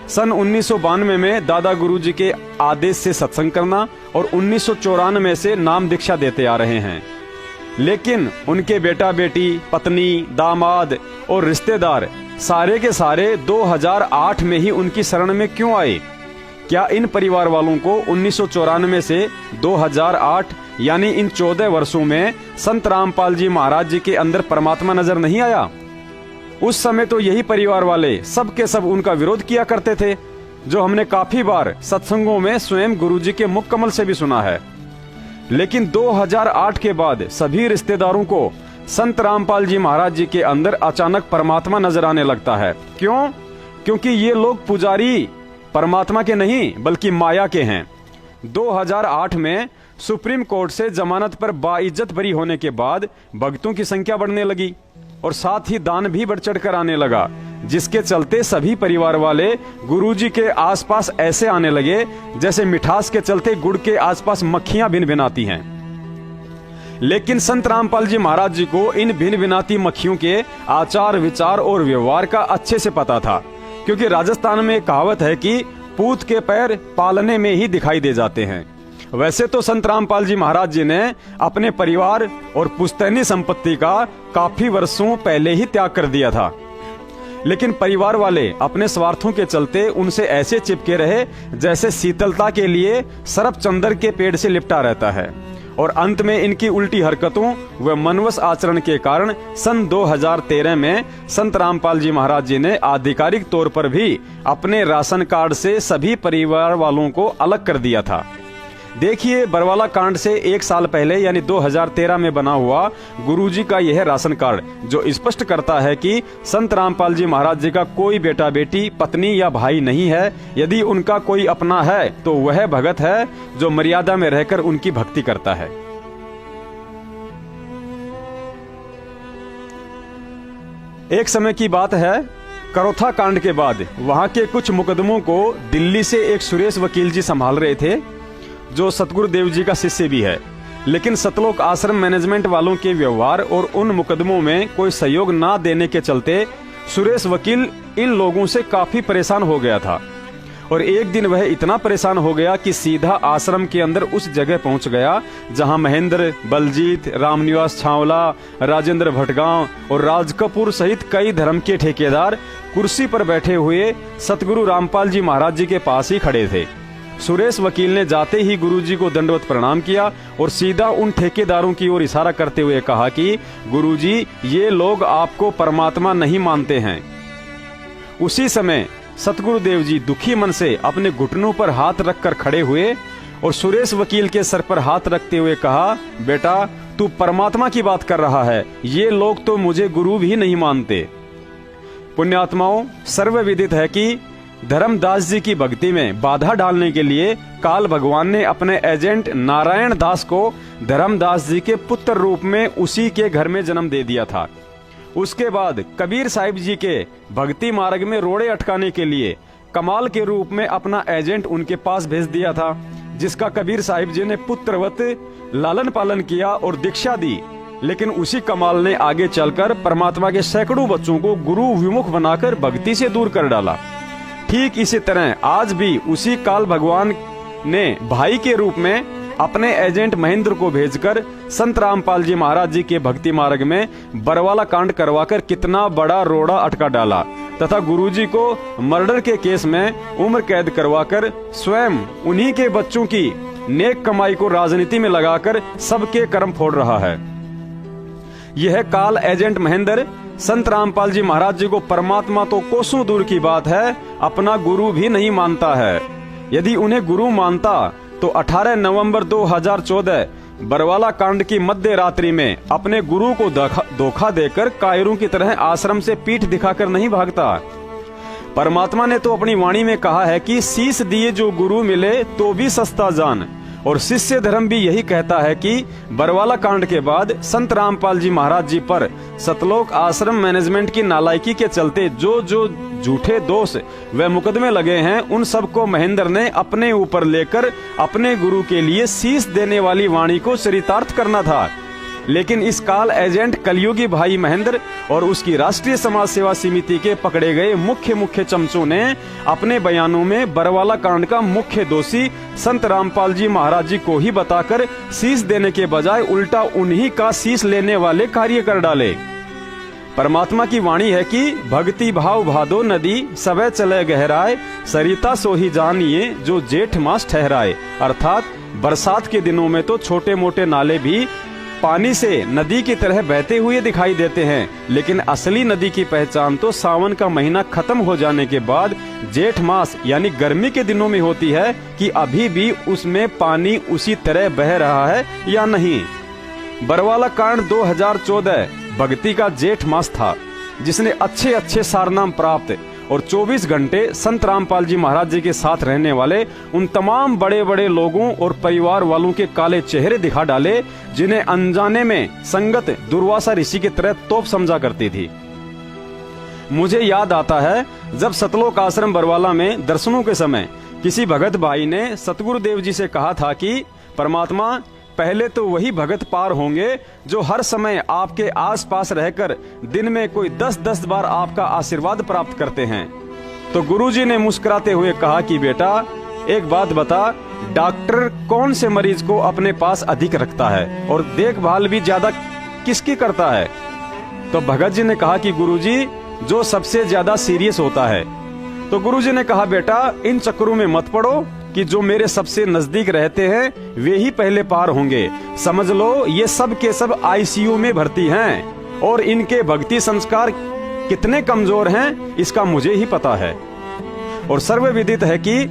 सन 1992 में दादा गुरु जी के आदेश से सत्संग करना और 1994 से नाम दीक्षा देते आ रहे हैं। लेकिन उनके बेटा बेटी, पत्नी, दामाद और रिश्तेदार सारे के सारे 2008 में ही उनकी शरण में क्यों आए? क्या इन परिवार वालों को 1994 से 2008 यानी इन 14 वर्षों में संत रामपाल जी महाराज जी के अंदर परमात्मा नजर नहीं आया? उस समय तो यही परिवार वाले सब के सब उनका विरोध किया करते थे, जो हमने काफी बार सत्संगों में स्वयं गुरुजी के मुख कमल से भी सुना है। लेकिन 2008 के बाद सभी रिश्तेदारों को संत रामपाल जी महाराज जी के अंदर अचानक परमात्मा नजर आने लगता है। क्यों? क्योंकि ये लोग पुजारी परमात्मा के नहीं बल्कि माया के हैं। 2008 में सुप्रीम कोर्ट से जमानत पर बाइज्जत बरी होने के बाद भक्तों की संख्या बढ़ने लगी और साथ ही दान भी बढ़ चढ़कर आने लगा, जिसके चलते सभी परिवार वाले गुरुजी के आसपास ऐसे आने लगे जैसे मिठास के चलते गुड़ के आसपास मक्खियां भिनभिनाती हैं। लेकिन संत रामपाल जी महाराज जी को इन भिनभिनाती मक्खियों के आचार विचार और व्यवहार का अच्छे से पता था, क्योंकि राजस्थान में एक कहावत है कि पूत के पैर पालने में ही दिखाई दे जाते हैं। वैसे तो संत रामपाल जी महाराज जी ने अपने परिवार और पुश्तैनी संपत्ति का काफी वर्षों पहले ही त्याग कर दिया था, लेकिन परिवार वाले अपने स्वार्थों के चलते उनसे ऐसे चिपके रहे जैसे शीतलता के लिए सरफ चंदर के पेड़ से लिपटा रहता है। और अंत में इनकी उल्टी हरकतों व मनवस आचरण के कारण सन 2013 में संत रामपाल जी महाराज जी ने आधिकारिक तौर पर भी अपने राशन कार्ड से सभी परिवार वालों को अलग कर दिया था। देखिए, बरवाला कांड से 1 साल पहले यानी 2013 में बना हुआ गुरुजी का यह राशन कार्ड, जो स्पष्ट करता है कि संत रामपाल जी महाराज जी का कोई बेटा बेटी, पत्नी या भाई नहीं है। यदि उनका कोई अपना है तो वह भगत है जो मर्यादा में रहकर उनकी भक्ति करता है। एक समय की बात है, करोथा कांड के बाद वहां के कुछ मुकदमों को दिल्ली से एक सुरेश वकील जी संभाल रहे थे, जो सतगुरु देव जी का शिष्य भी है। लेकिन सतलोक आश्रम मैनेजमेंट वालों के व्यवहार और उन मुकदमों में कोई सहयोग ना देने के चलते सुरेश वकील इन लोगों से काफी परेशान हो गया था। और एक दिन वह इतना परेशान हो गया कि सीधा आश्रम के अंदर उस जगह पहुंच गया जहां महेंद्र, बलजीत, रामनिवास छावला, राजेंद्र भटगांव और राज कपूर सहित कई धर्म के ठेकेदार कुर्सी पर बैठे हुए सतगुरु रामपाल जी महाराज जी के पास ही खड़े थे। सुरेश वकील ने जाते ही गुरुजी को दंडवत प्रणाम किया और सीधा उन ठेकेदारों की ओर इशारा करते हुए कहा कि गुरुजी, ये लोग आपको परमात्मा नहीं मानते हैं। उसी समय सतगुरु देव जी दुखी मन से अपने घुटनों पर हाथ रखकर खड़े हुए और सुरेश वकील के सर पर हाथ रखते हुए कहा, बेटा, तू परमात्मा की बात कर रहा है, ये लोग तो मुझे गुरु भी नहीं मानते। पुण्यात्माओं, सर्वविदित है कि धर्मदास जी की भक्ति में बाधा डालने के लिए काल भगवान ने अपने एजेंट नारायण दास को धर्मदास जी के पुत्र रूप में उसी के घर में जन्म दे दिया था। उसके बाद कबीर साहिब जी के भक्ति मार्ग में रोड़े अटकाने के लिए कमाल के रूप में अपना एजेंट उनके पास भेज दिया था, जिसका कबीर साहिब जी ने पुत्रवत लालन पालन किया और दीक्षा दी। लेकिन उसी कमाल ने आगे चलकर परमात्मा के सैकड़ों बच्चों को गुरु विमुख बनाकर भक्ति से दूर कर डाला। ठीक इसी तरह आज भी उसी काल भगवान ने भाई के रूप में अपने एजेंट महेंद्र को भेजकर संत रामपाल जी महाराज जी के भक्ति मार्ग में बरवाला कांड करवाकर कितना बड़ा रोड़ा अटका डाला तथा गुरुजी को मर्डर के केस में उम्र कैद करवाकर स्वयं उन्हीं के बच्चों की नेक कमाई को राजनीति में लगाकर सबके कर्म फोड़ रहा है। यह काल एजेंट महेंद्र संत रामपाल जी महाराज जी को परमात्मा तो कोसों दूर की बात है, अपना गुरु भी नहीं मानता है। यदि उन्हें गुरु मानता तो 18 नवंबर 2014 बरवाला कांड की मध्य रात्रि में अपने गुरु को धोखा देकर कायरों की तरह आश्रम से पीठ दिखाकर नहीं भागता। परमात्मा ने तो अपनी वाणी में कहा है कि शीश दिए जो गुरु मिले तो भी सस्ता जान, और शिष्य धर्म भी यही कहता है कि बरवाला कांड के बाद संत रामपाल जी महाराज जी पर सतलोक आश्रम मैनेजमेंट की नालायकी के चलते जो झूठे दोष व मुकदमे लगे हैं, उन सबको महेंद्र ने अपने ऊपर लेकर अपने गुरु के लिए शीश देने वाली वाणी को चरितार्थ करना था। लेकिन इस काल एजेंट कलयुगी भाई महेंद्र और उसकी राष्ट्रीय समाज सेवा समिति के पकड़े गए मुख्य चमचों ने अपने बयानों में बरवाला कांड का मुख्य दोषी संत रामपाल जी महाराज जी को ही बताकर शीश देने के बजाय उल्टा उन्हीं का शीश लेने वाले कार्य कर डाले। परमात्मा की वाणी है कि भक्ति भाव भादो नदी सबे चले गहराए, सरिता सोही जानिए जो जेठ मास ठहराए। अर्थात बरसात के दिनों में तो छोटे मोटे नाले भी पानी से नदी की तरह बहते हुए दिखाई देते हैं, लेकिन असली नदी की पहचान तो सावन का महीना खत्म हो जाने के बाद जेठ मास यानी गर्मी के दिनों में होती है कि अभी भी उसमें पानी उसी तरह बह रहा है या नहीं। बरवाला कांड 2014 भक्ति का जेठ मास था, जिसने अच्छे अच्छे सारनाम प्राप्त और 24 घंटे संत रामपाल जी महाराज जी के साथ रहने वाले उन तमाम बड़े बड़े लोगों और परिवार वालों के काले चेहरे दिखा डाले, जिन्हें अनजाने में संगत दुर्वासा ऋषि की तरह तोप समझा करती थी। मुझे याद आता है जब सतलोक आश्रम बरवाला में दर्शनों के समय किसी भगत भाई ने सतगुरुदेव जी से कहा था कि परमात्मा, पहले तो वही भगत पार होंगे जो हर समय आपके आसपास रहकर दिन में कोई 10-10 बार आपका आशीर्वाद प्राप्त करते हैं। तो गुरुजी ने मुस्कुराते हुए कहा कि बेटा एक बात बता, डॉक्टर कौन से मरीज को अपने पास अधिक रखता है और देखभाल भी ज्यादा किसकी करता है? तो भगत जी ने कहा कि गुरुजी, जो सबसे ज्यादा सीरियस होता है। तो गुरुजी ने कहा बेटा इन चक्करों में मत पड़ो कि जो मेरे सबसे नजदीक रहते हैं वे ही पहले पार होंगे। समझ लो ये सब के सब आईसीयू में भर्ती हैं और इनके भक्ति संस्कार कितने कमजोर हैं इसका मुझे ही पता है। और सर्वविदित है कि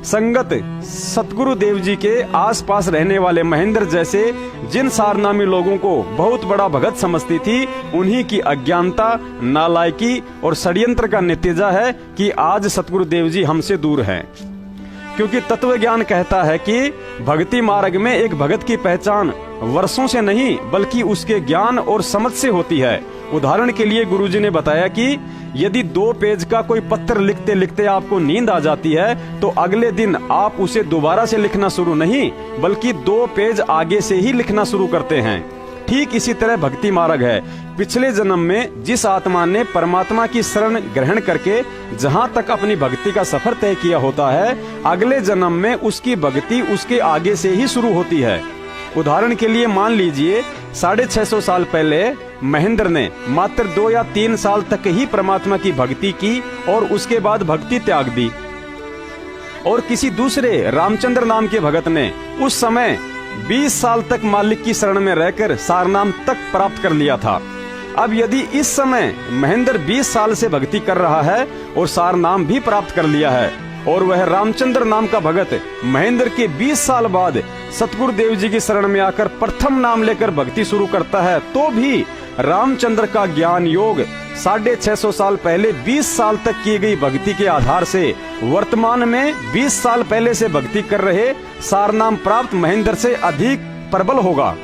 संगत सतगुरु देव जी के आसपास रहने वाले महेंद्र जैसे जिन सारनामी लोगों को बहुत बड़ा भगत समझती थी, उन्हीं की अज्ञानता, नालायकी और षड्यंत्र का नतीजा है कि आज सतगुरु देव जी हमसे दूर हैं। क्योंकि तत्व ज्ञान कहता है कि भक्ति मार्ग में एक भगत की पहचान वर्षों से नहीं बल्कि उसके ज्ञान और समझ से होती है। उदाहरण के लिए गुरुजी ने बताया कि यदि 2 पेज का कोई पत्र लिखते लिखते आपको नींद आ जाती है तो अगले दिन आप उसे दोबारा से लिखना शुरू नहीं बल्कि 2 पेज आगे से ही लिखना शुरू करते हैं। ठीक इसी तरह भक्ति मार्ग है। पिछले जन्म में जिस आत्मा ने परमात्मा की शरण ग्रहण करके जहां तक अपनी भक्ति का सफर तय किया होता है, अगले जन्म में उसकी भक्ति उसके आगे से ही शुरू होती है। उदाहरण के लिए मान लीजिए 650 साल पहले महेंद्र ने मात्र 2 या 3 साल तक ही परमात्मा की भक्ति की और उसके बाद भक्ति त्याग दी। और किसी दूसरे रामचंद्र नाम के भगत ने उस समय 20 साल तक मालिक की शरण में रहकर सारनाम तक प्राप्त कर लिया था। अब यदि इस समय महेंद्र 20 साल से भक्ति कर रहा है और सारनाम भी प्राप्त कर लिया है और वह रामचंद्र नाम का भगत महेंद्र के 20 साल बाद सतगुरु देव जी की शरण में आकर प्रथम नाम लेकर भक्ति शुरू करता है, तो भी रामचंद्र का ज्ञान योग 650 साल पहले 20 साल तक की गई भक्ति के आधार से वर्तमान में 20 साल पहले से भक्ति कर रहे सारनाम प्राप्त महेंद्र से अधिक प्रबल होगा।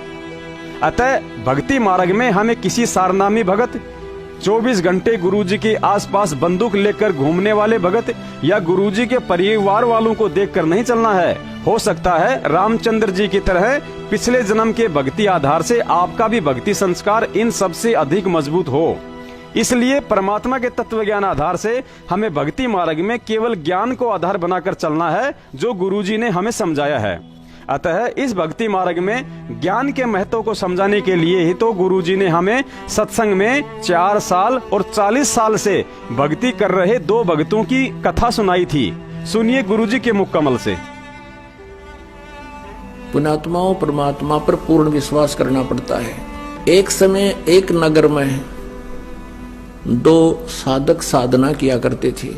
अतः भक्ति मार्ग में हमें किसी सारनामी भगत, 24 घंटे गुरुजी के आसपास बंदूक लेकर घूमने वाले भगत या गुरुजी के परिवार वालों को देखकर नहीं चलना है। हो सकता है रामचंद्र जी की तरह पिछले जन्म के भक्ति आधार से आपका भी भक्ति संस्कार इन सबसे अधिक मजबूत हो। इसलिए परमात्मा के तत्व ज्ञान आधार से हमें भक्ति मार्ग में केवल ज्ञान को आधार बनाकर चलना है जो गुरुजी ने हमें समझाया है। अतः इस भक्ति मार्ग में ज्ञान के महत्व को समझाने के लिए ही तो गुरुजी ने हमें सत्संग में 4 साल और 40 साल से भक्ति कर रहे 2 भक्तों की कथा सुनाई थी। सुनिए गुरुजी के मुख कमल से। पुण्यात्माओं, परमात्मा पर पूर्ण विश्वास करना पड़ता है। एक समय एक नगर में 2 साधक साधना किया करते थे।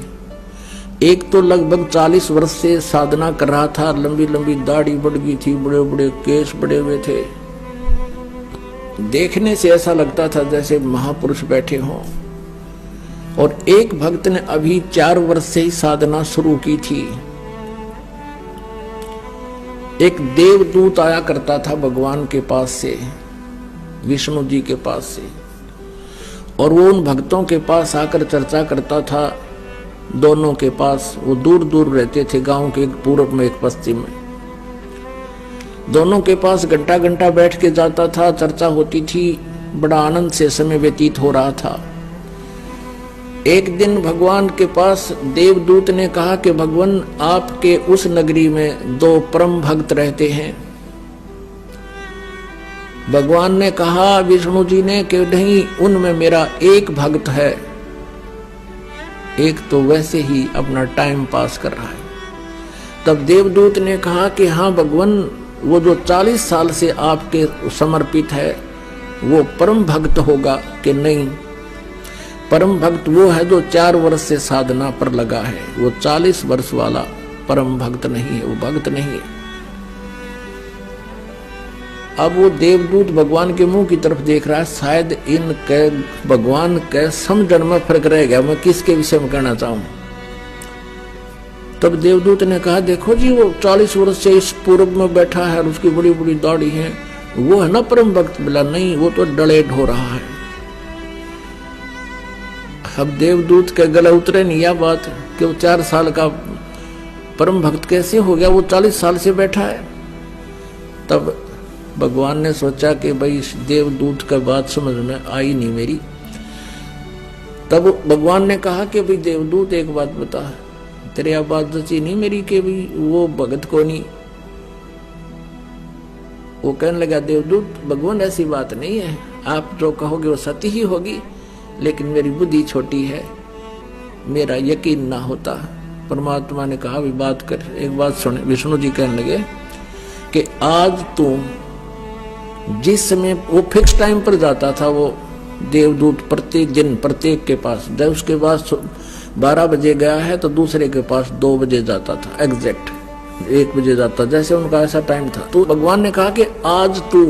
एक तो लगभग 40 वर्ष से साधना कर रहा था, लंबी लंबी दाढ़ी बढ़ गई थी, बड़े बड़े केस बड़े हुए थे, देखने से ऐसा लगता था जैसे महापुरुष बैठे हों। और एक भक्त ने अभी 4 वर्ष से ही साधना शुरू की थी। एक देवदूत आया करता था भगवान के पास से, विष्णु जी के पास से, और वो उन भक्तों के पास आकर चर्चा करता था। दोनों के पास, वो दूर दूर रहते थे, गांव के एक पूर्व में एक पश्चिम में। दोनों के पास घंटा घंटा बैठ के जाता था, चर्चा होती थी, बड़ा आनंद से समय व्यतीत हो रहा था। एक दिन भगवान के पास देवदूत ने कहा कि भगवान, आपके उस नगरी में 2 परम भक्त रहते हैं, भगवान ने कहा विष्णु जी ने कि नहीं, उनमें मेरा एक भक्त है, एक तो वैसे ही अपना टाइम पास कर रहा है। तब देवदूत ने कहा कि हाँ भगवान, वो जो 40 साल से आपके समर्पित है वो परम भक्त होगा कि नहीं? परम भक्त वो है जो 4 वर्ष से साधना पर लगा है, वो 40 वर्ष वाला परम भक्त नहीं है, वो भक्त नहीं है। अब वो देवदूत भगवान के मुंह की तरफ देख रहा है, शायद इनके भगवान के समझण में फर्क रह गया, मैं किसके विषय में कहना चाहूं। तब देवदूत ने कहा देखो जी, वो 40 वर्ष से इस पूर्व में बैठा है और उसकी बड़ी बड़ी दाढ़ी है, वो है ना परम भक्त? बोला नहीं, वो तो डलेट हो रहा है। अब देवदूत के गले उतरे नहीं यह बात कि वो 4 साल का परम भक्त कैसे हो गया, वो 40 साल से बैठा है। तब भगवान ने सोचा कि भाई इस देवदूत का बात समझ में आई नहीं मेरी। तब भगवान ने कहा कि भाई देवदूत एक बात बता, तेरे आप बात जची नहीं मेरी कि भाई वो भगत को नहीं। वो कहने लगा देवदूत भगवान ऐसी बात नहीं है, आप जो कहोगे वो सत्य ही होगी, लेकिन मेरी बुद्धि छोटी है, मेरा यकीन ना होता। परमात्मा ने कहा भी बात कर, एक बात सुने। विष्णु जी कहने लगे कि आज तू जिस समय वो फिक्स टाइम पर जाता था, वो देवदूत प्रत्येक दिन प्रत्येक के पास, जब उसके पास 12 बजे गया है तो दूसरे के पास 2 बजे जाता था, एग्जैक्ट 1 बजे जाता, जैसे उनका ऐसा टाइम था। तो भगवान ने कहा कि आज तू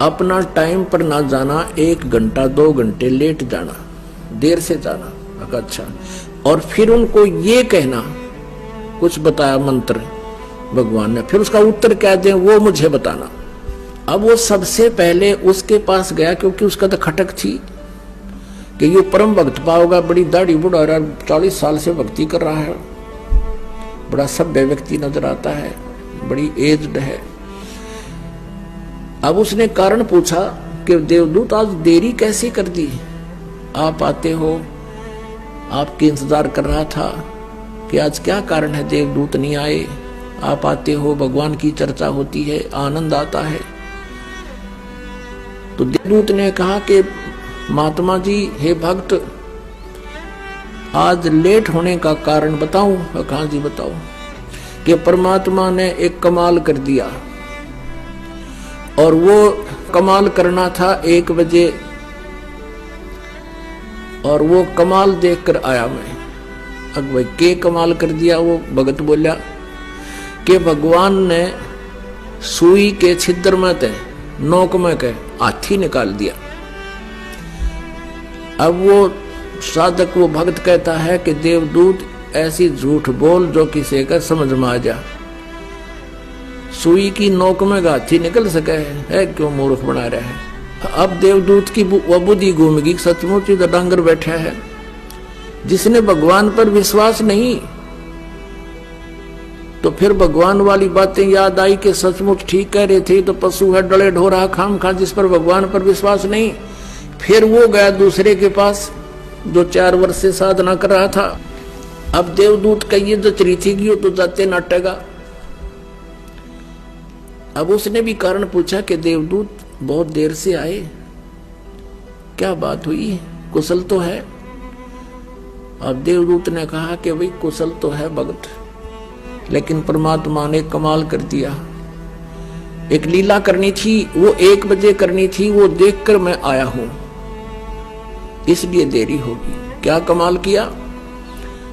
अपना टाइम पर ना जाना, 1 घंटा 2 घंटे लेट जाना, देर से जाना। अच्छा, और फिर उनको ये कहना, कुछ बताया मंत्र भगवान ने, फिर उसका उत्तर क्या दें वो मुझे बताना। अब वो सबसे पहले उसके पास गया, क्योंकि उसका तो खटक थी कि ये परम भक्त पाओगा, बड़ी दाढ़ी बुढ़ा रहा, 40 साल से भक्ति कर रहा है, बड़ा सभ्य व्यक्ति नजर आता है, बड़ी एज्ड है। अब उसने कारण पूछा कि देवदूत आज देरी कैसे कर दी, आप आते हो, आपके इंतजार कर रहा था कि आज क्या कारण है देवदूत नहीं आए, आप आते हो, भगवान की चर्चा होती है, आनंद आता है। तो देवदूत ने कहा कि महात्मा जी, हे भक्त, आज लेट होने का कारण बताऊं? कहां जी बताओ। कि परमात्मा ने एक कमाल कर दिया, और वो कमाल करना था 1 बजे, और वो कमाल देखकर आया मैं। अब भाई के कमाल कर दिया? वो भगत बोला कि भगवान ने सुई के छिद्र में थे नोक में के हाथी निकाल दिया। अब वो साधक, वो भक्त कहता है कि देवदूत ऐसी झूठ बोल जो किसी का समझ में आ जा, सुई की नोक में हाथी निकल सके है क्यों मूर्ख बना रहा है। अब देवदूत की बुद्धि घूम गई, सचमुच इधर डांगर बैठा है जिसने भगवान पर विश्वास नहीं। तो फिर भगवान वाली बातें याद आई कि सचमुच ठीक कह रहे थे, तो पशु है डले ढो रहा खाम खा, जिस पर भगवान पर विश्वास नहीं। फिर वो गया दूसरे के पास जो 4 वर्ष से साधना कर रहा था। अब देवदूत का ये जो चरी थी कि तो जाते नाटेगा। अब उसने भी कारण पूछा कि देवदूत बहुत देर से आए, क्या बात हुई, कुशल तो है? अब देवदूत ने कहा कि भाई कुशल तो है भगत, लेकिन परमात्मा ने कमाल कर दिया, एक लीला करनी थी, वो 1 बजे करनी थी, वो देखकर मैं आया हूं, इसलिए देरी होगी। क्या कमाल किया?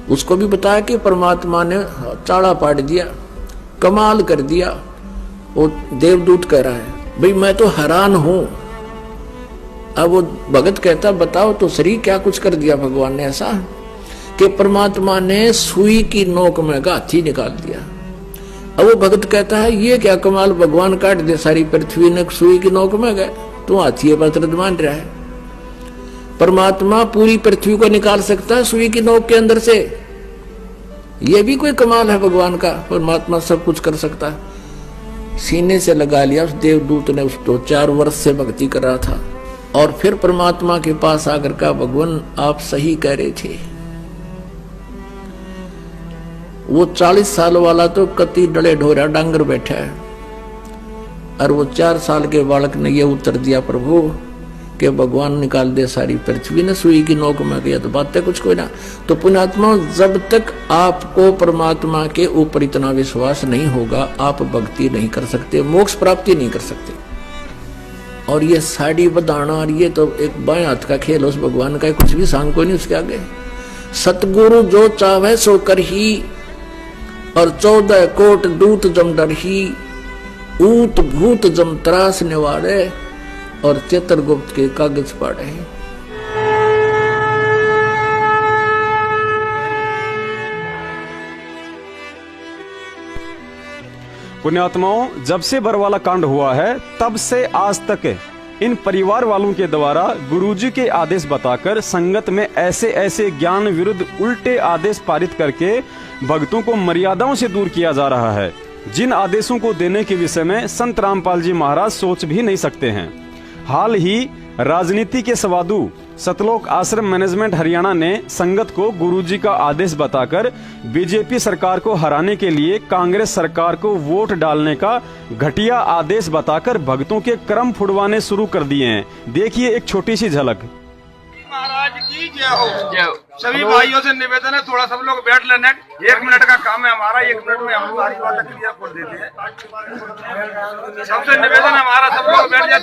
उसको भी बताया कि परमात्मा ने चाड़ा पाट दिया, कमाल कर दिया। वो देवदूत कह रहा है भाई मैं तो हैरान हूं। अब वो भगत कहता बताओ तो सही क्या कुछ कर दिया भगवान ने ऐसा कि परमात्मा ने सुई की नोक में हाथी निकाल दिया। अब वो भगत कहता है ये क्या कमाल, भगवान काट दे सारी पृथ्वी ने, सुई की नोक में गए, तू हाथी पर मान रहा है। परमात्मा पूरी पृथ्वी को निकाल सकता है सुई की नोक के अंदर से, ये भी कोई कमाल है भगवान का। परमात्मा सब कुछ कर सकता है। सीने से लगा लिया उस देवदूत ने, उसको 4 वर्ष से भक्ति कर रहा था। और फिर परमात्मा के पास आकर कहा भगवान आप सही कह रहे थे, वो 40 साल वाला तो कति डले ढोरा डांगर बैठा है, और वो 4 साल के बालक ने ये उत्तर दिया, प्रभु कि भगवान निकाल दे सारी पृथ्वी ने सुई की नोक में गया तो बातें कुछ कोई ना। तो पुण्यात्मा, जब तक आपको परमात्मा के ऊपर इतना विश्वास नहीं होगा, आप भक्ति नहीं कर सकते, मोक्ष प्राप्ति नहीं कर सकते। और ये साड़ी बधाना और ये तो एक बाएं हाथ का खेल उस भगवान का, कुछ भी सांग को नहीं उसके आगे। सतगुरु जो चाहे सो कर ही, और 14 कोट दूत जम डर ही, ऊत भूत जम त्रास निवारे, और चित्रगुप्त के कागज पढ़े। पुण्यात्माओं, जब से बरवाला कांड हुआ है तब से आज तक इन परिवार वालों के द्वारा गुरुजी के आदेश बताकर संगत में ऐसे ऐसे ज्ञान विरुद्ध उल्टे आदेश पारित करके भक्तों को मर्यादाओं से दूर किया जा रहा है, जिन आदेशों को देने के विषय में संत रामपाल जी महाराज सोच भी नहीं सकते हैं। हाल ही राजनीति के सवादु सतलोक आश्रम मैनेजमेंट हरियाणा ने संगत को गुरुजी का आदेश बताकर बीजेपी सरकार को हराने के लिए कांग्रेस सरकार को वोट डालने का घटिया आदेश बताकर भक्तों के क्रम फुड़वाने शुरू कर दिए हैं। देखिए एक छोटी सी झलक। महाराज की जय हो। सभी भाइयों से निवेदन है, थोड़ा सब लोग बैठ लेने, 1 मिनट का काम है हमारा, 1 मिनट में हम सारी बातें क्लियर कर देते हैं। सबसे निवेदन है हमारा, सब लोग बैठ जाए।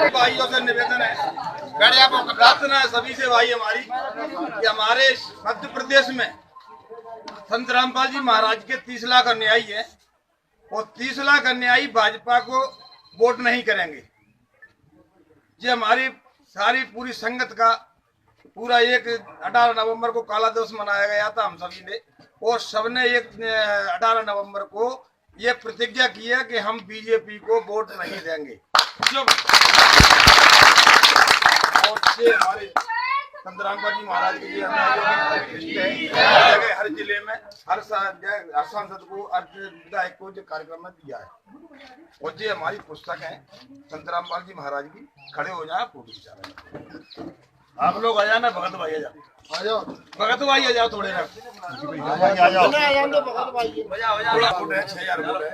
भाइयों से निवेदन है, बैठ जाए। प्रार्थना है सभी से भाई हमारी कि हमारे मध्य प्रदेश में संत रामपाल जी महाराज के 30 लाख अनुयायी है, और 30 लाख अनुयायी भाजपा को वोट नहीं करेंगे। ये हमारी सारी पूरी संगत का पूरा 18 नवंबर को काला दिवस मनाया गया था हम सभी ने, और सबने 18 नवंबर को ये प्रतिज्ञा की है कि हम बीजेपी को वोट नहीं देंगे। और ये हमारे संत रामपाल जी महाराज के लिए हर जिले में हर सांसद को, हर विधायक को जो कार्यक्रम में दिया है। और ये हमारी पुस्तक है संत रामपाल जी महाराज की। खड़े हो जाए, फोटो खिंचा रहे आप लोग। आ जाना भगत भाई, आ जाओ भगत भाई, आ जाओ थोड़े ना, आ जाओ भगत भाई। थोड़ा वोट है 6000 वोट है,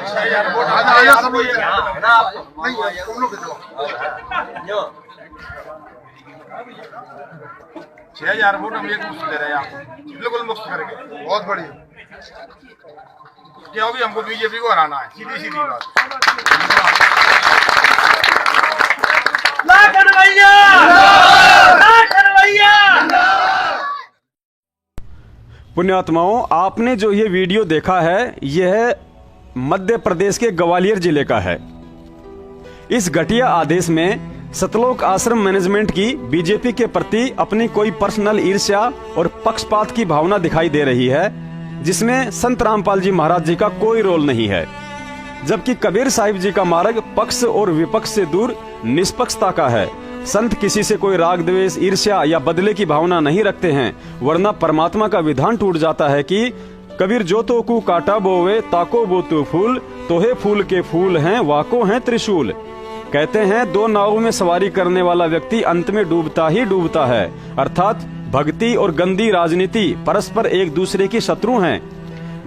6000 वोट आ जाओ सब लोग, तुम लोग 6000 वोट हम एक मुफ्त दे रहे हैं आपको, बिल्कुल मुफ्त करके। बहुत बढ़िया, क्योंकि हमको बीजेपी को हराना है, सीधी सीधी बात। पुण्यात्माओं, आपने जो ये वीडियो देखा है, यह मध्य प्रदेश के ग्वालियर जिले का है। इस घटिया आदेश में सतलोक आश्रम मैनेजमेंट की बीजेपी के प्रति अपनी कोई पर्सनल ईर्ष्या और पक्षपात की भावना दिखाई दे रही है, जिसमें संत रामपाल जी महाराज जी का कोई रोल नहीं है। जबकि कबीर साहिब जी का मार्ग पक्ष और विपक्ष से दूर निष्पक्षता का है। संत किसी से कोई राग द्वेष, ईर्ष्या या बदले की भावना नहीं रखते हैं, वरना परमात्मा का विधान टूट जाता है कि कबीर जो तो कु काटा बोवे ताको बो तू फूल, तोहे फूल के फूल हैं वाको हैं त्रिशूल। कहते हैं 2 नावों में सवारी करने वाला व्यक्ति अंत में डूबता ही डूबता है। अर्थात भक्ति और गंदी राजनीति परस्पर एक दूसरे की शत्रु हैं।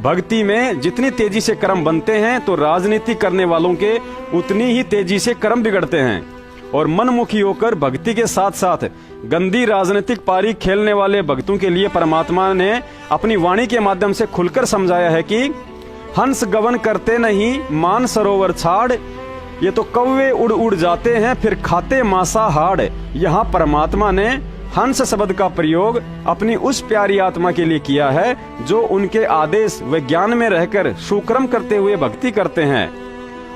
भक्ति में जितनी तेजी से कर्म बनते हैं तो राजनीति करने वालों के उतनी ही तेजी से कर्म बिगड़ते हैं। और मनमुखी होकर भक्ति के साथ साथ गंदी राजनीतिक पारी खेलने वाले भक्तों के लिए परमात्मा ने अपनी वाणी के माध्यम से खुलकर समझाया है कि हंस गवन करते नहीं मान सरोवर छाड़, ये तो कौवे उड़ उड़ जाते हैं फिर खाते मांसाहार। यहाँ परमात्मा ने हंस शब्द का प्रयोग अपनी उस प्यारी आत्मा के लिए किया है जो उनके आदेश व ज्ञान में रहकर सुकर्म करते हुए भक्ति करते हैं,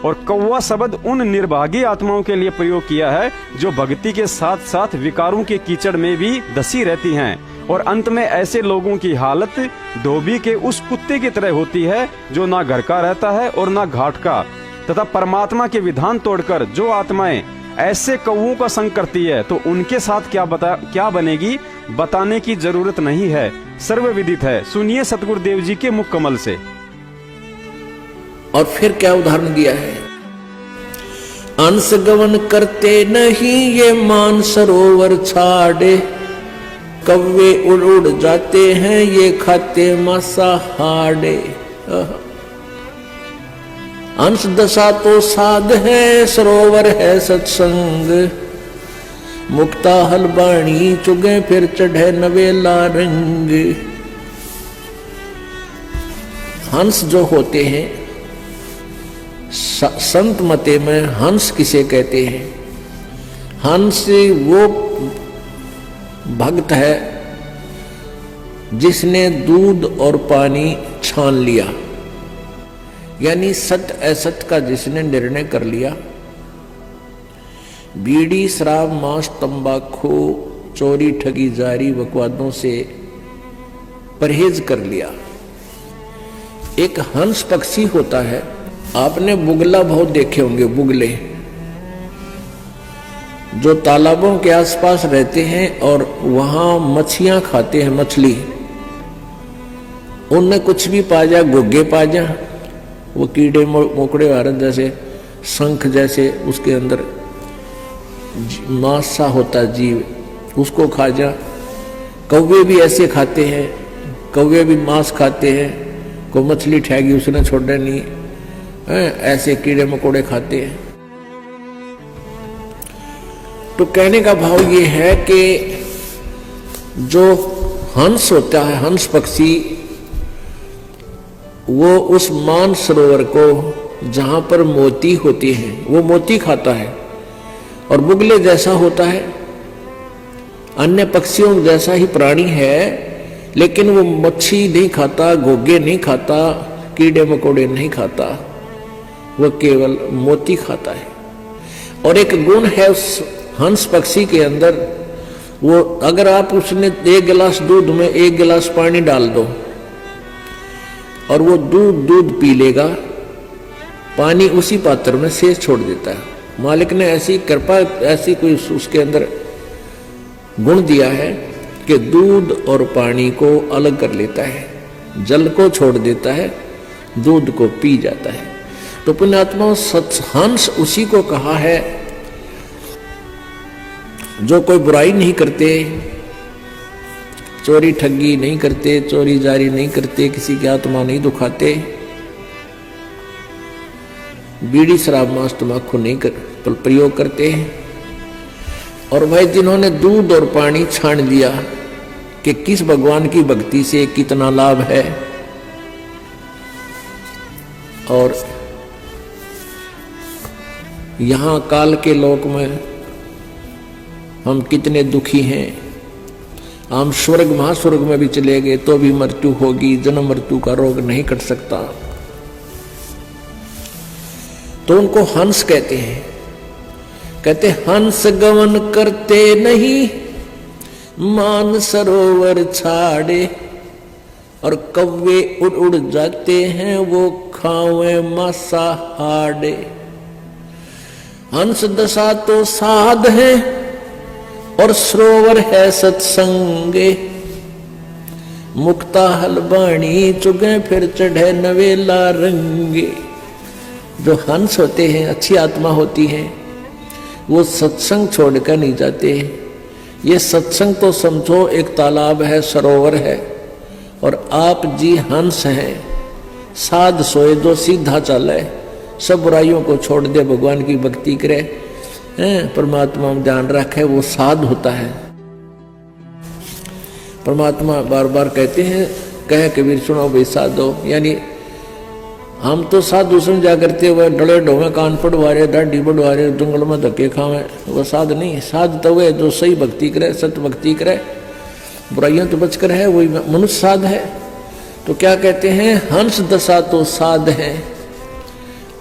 और कौवा शब्द उन निर्भागी आत्माओं के लिए प्रयोग किया है जो भक्ति के साथ साथ विकारों के कीचड़ में भी धसी रहती हैं। और अंत में ऐसे लोगों की हालत धोबी के उस कुत्ते की तरह होती है जो ना घर का रहता है और ना घाट का। तथा परमात्मा के विधान तोड़कर जो आत्माएं ऐसे कौओं का संग करती है तो उनके साथ क्या बनेगी बताने की जरूरत नहीं है, सर्वविदित है। सुनिए सतगुरुदेव जी के मुख कमल से। और फिर क्या उदाहरण दिया है, अंश गवन करते नहीं ये मान सरोवर छाड़े, कौवे उड़ उड़ जाते हैं ये खाते मांसाहारे। अंश दशा तो साध है सरोवर है सत्संग, मुक्ता हलबाणी चुगे फिर चढ़े नवेला रंग। हंस जो होते हैं, संत मते में हंस किसे कहते हैं? हंस वो भक्त है जिसने दूध और पानी छान लिया, यानी सत्य असत्य का जिसने निर्णय कर लिया। बीड़ी शराब मांस तंबाकू चोरी ठगी जारी बकवादों से परहेज कर लिया। एक हंस पक्षी होता है, आपने बुगला बहुत देखे होंगे, बुगले जो तालाबों के आसपास रहते हैं और वहां मछलियां खाते हैं, मछली। उनमें कुछ भी पा जा, गुग्गे पा जा, वो कीड़े मोकड़े वारन जैसे शंख जैसे उसके अंदर मांस सा होता जीव, उसको खा जा। कौवे भी ऐसे खाते हैं, कौवे भी मांस खाते हैं। को मछली ठहगी उसने छोड़ना नहीं है, ऐसे कीड़े मकोड़े खाते हैं। तो कहने का भाव ये है कि जो हंस होता है, हंस पक्षी, वो उस मान सरोवर को जहां पर मोती होती हैं वो मोती खाता है। और बुगले जैसा होता है, अन्य पक्षियों जैसा ही प्राणी है, लेकिन वो मच्छी नहीं खाता, घोगे नहीं खाता, कीड़े मकोड़े नहीं खाता, वो केवल मोती खाता है। और एक गुण है उस हंस पक्षी के अंदर, वो अगर आप उसने 1 गिलास दूध में 1 गिलास पानी डाल दो और वो दूध पी लेगा, पानी उसी पात्र में शेष छोड़ देता है। मालिक ने ऐसी कृपा, ऐसी कोई उसके अंदर गुण दिया है कि दूध और पानी को अलग कर लेता है, जल को छोड़ देता है, दूध को पी जाता है। तो पुण्यात्मा हंस उसी को कहा है जो कोई बुराई नहीं करते, चोरी ठगी नहीं करते, चोरी जारी नहीं करते, किसी की आत्मा नहीं दुखाते, बीड़ी शराब मांस तंबाकू नहीं प्रयोग करते हैं। और भाई जिन्होंने दूध और पानी छान लिया कि किस भगवान की भक्ति से कितना लाभ है, और यहां काल के लोक में हम कितने दुखी हैं। हम स्वर्ग महास्वर्ग में भी चले गए तो भी मृत्यु होगी, जन्म मृत्यु का रोग नहीं कट सकता। तो उनको हंस कहते हैं। कहते हंस गमन करते नहीं मान सरोवर छाड़े, और कौवे उड़ उड़ जाते हैं वो खावे मांसाहारे। हंस दशा तो साध है और सरोवर है सत्संगे, मुक्ता हलबाणी चुगे फिर चढ़े नवेला रंगे। जो हंस होते हैं, अच्छी आत्मा होती है, वो सत्संग छोड़कर नहीं जाते। ये सत्संग तो समझो एक तालाब है, सरोवर है, और आप जी हंस हैं। साध सोए जो सीधा चले, सब बुराइयों को छोड़ दे, भगवान की भक्ति करे, परमात्मा में ध्यान रखे, वो साध होता है। परमात्मा बार बार कहते हैं, कहे कबीर सुनो भाई साधो, यानी हम तो साधु समझा करते हुए डले ढोवे, कान पड़वा रहे, दाढ़ी बढ़वा रहे, जंगल में धक्के खावे, वो साध नहीं। साध तो वे जो सही भक्ति करे, सत्य भक्ति करे, बुराइयों तो बचकर है, वही मनुष्य साध है। तो क्या कहते हैं, हंस दशा तो साध है।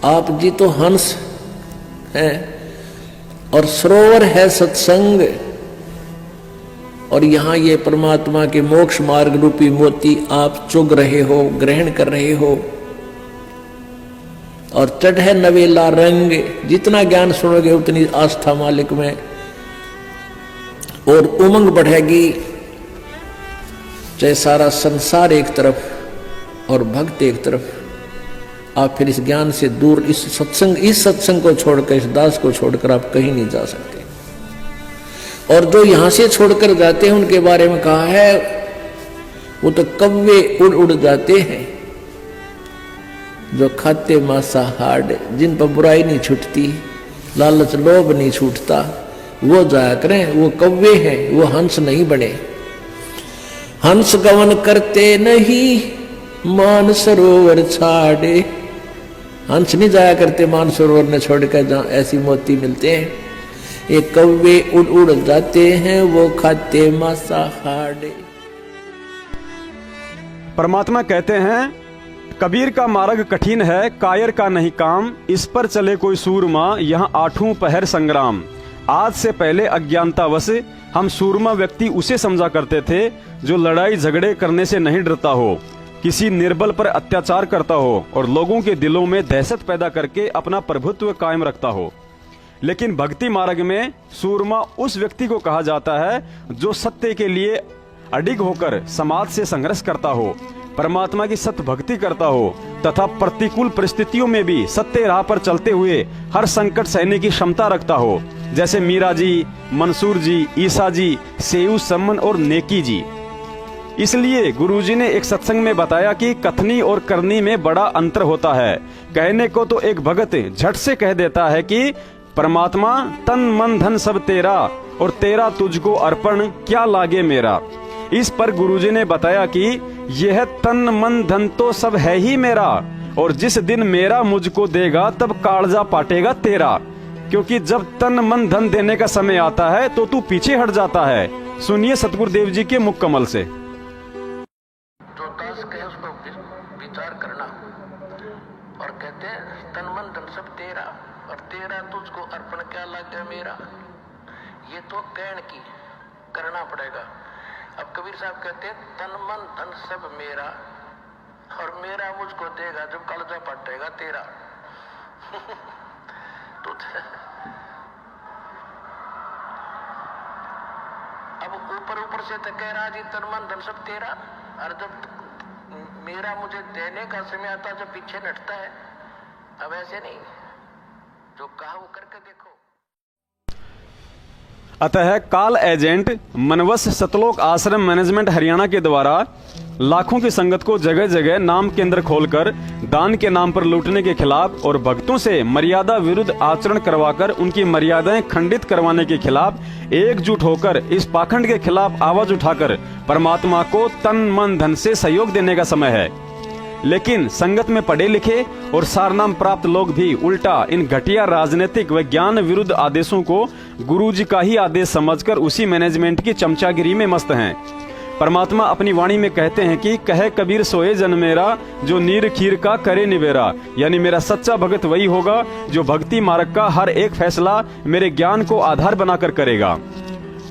आप जी तो हंस हैं और सरोवर है सत्संग, और यहां ये परमात्मा के मोक्ष मार्ग रूपी मोती आप चुग रहे हो, ग्रहण कर रहे हो, और चढ़े नवेला रंग। जितना ज्ञान सुनोगे उतनी आस्था मालिक में और उमंग बढ़ेगी। चाहे सारा संसार एक तरफ और भक्त एक तरफ, आप फिर इस ज्ञान से दूर, इस सत्संग को छोड़कर, इस दास को छोड़कर आप कहीं नहीं जा सकते। और जो यहां से छोड़कर जाते हैं उनके बारे में कहा है वो तो कौवे उड़ उड़ जाते हैं। जो खाते मांसाहार, जिन पर बुराई नहीं छूटती, लालच लोभ नहीं छूटता, वो जाया करें, वो कौवे हैं, वो हंस नहीं बने। हंस गवन करते नहीं मान सरोवर छाड़े। हंस नहीं जाया करते मान सरोवर ने छोड़कर, जहां ऐसी मोती मिलते हैं। ये कौवे उड़ उड़ जाते हैं, वो खाते मांसाहार। परमात्मा कहते हैं, कबीर का मार्ग कठिन है, कायर का नहीं काम, इस पर चले कोई सूरमा, यहाँ आठों पहर संग्राम। आज से पहले अज्ञानतावश हम सूरमा व्यक्ति उसे समझा करते थे जो लड़ाई झगड़े करने से नहीं डरता हो, किसी निर्बल पर अत्याचार करता हो और लोगों के दिलों में दहशत पैदा करके अपना प्रभुत्व कायम रखता हो। लेकिन भक्ति मार्ग में सूरमा उस व्यक्ति को कहा जाता है जो सत्य के लिए अडिग होकर समाज से संघर्ष करता हो, परमात्मा की सत्य भक्ति करता हो तथा प्रतिकूल परिस्थितियों में भी सत्य राह पर चलते हुए हर संकट सहने की क्षमता रखता हो, जैसे मीरा जी, मंसूर जी, ईसा जी, सेऊ सम्मन और नेकी जी। इसलिए गुरुजी ने एक सत्संग में बताया कि कथनी और करनी में बड़ा अंतर होता है। कहने को तो एक भगत झट से कह देता है कि परमात्मा तन मन धन सब तेरा और तेरा तुझको अर्पण क्या लागे मेरा। इस पर गुरुजी ने बताया कि यह तन मन धन तो सब है ही मेरा, और जिस दिन मेरा मुझको देगा तब कालजा पाटेगा तेरा। क्योंकि जब तन मन धन देने का समय आता है तो तू पीछे हट जाता है। सुनिए सतगुरुदेव जी के मुख कमल से। जो दास कहे उसको विचार करना, और कहते हैं तन मन धन सब तेरा और तेरा तुझको अर्पण क्या लगे मेरा। ये तो कहने की करना पड़ेगा। अब कबीर साहब कहते हैं तन मन धन सब मेरा और मेरा मुझको देगा जब कालजा पटेगा तेरा। तो अब ऊपर ऊपर से तो कह रहा जी तन मन धन सब तेरा, और जब मेरा मुझे देने का समय आता जब पीछे नटता है। अब ऐसे नहीं, जो कहा वो करके देखो। अतः काल एजेंट मनवस सतलोक आश्रम मैनेजमेंट हरियाणा के द्वारा लाखों की संगत को जगह जगह नाम केंद्र खोलकर दान के नाम पर लूटने के खिलाफ और भक्तों से मर्यादा विरुद्ध आचरण करवाकर उनकी मर्यादाएं खंडित करवाने के खिलाफ एकजुट होकर इस पाखंड के खिलाफ आवाज उठाकर परमात्मा को तन मन धन से सहयोग देने का समय है। लेकिन संगत में पढ़े लिखे और सारनाम प्राप्त लोग भी उल्टा इन घटिया राजनीतिक व ज्ञान विरुद्ध आदेशों को गुरुजी का ही आदेश समझकर उसी मैनेजमेंट की चमचागिरी में मस्त हैं। परमात्मा अपनी वाणी में कहते हैं कि कहे कबीर सोए जन मेरा, जो नीर खीर का करे निवेरा। यानी मेरा सच्चा भगत वही होगा जो भक्ति मार्ग का हर एक फैसला मेरे ज्ञान को आधार बनाकर करेगा।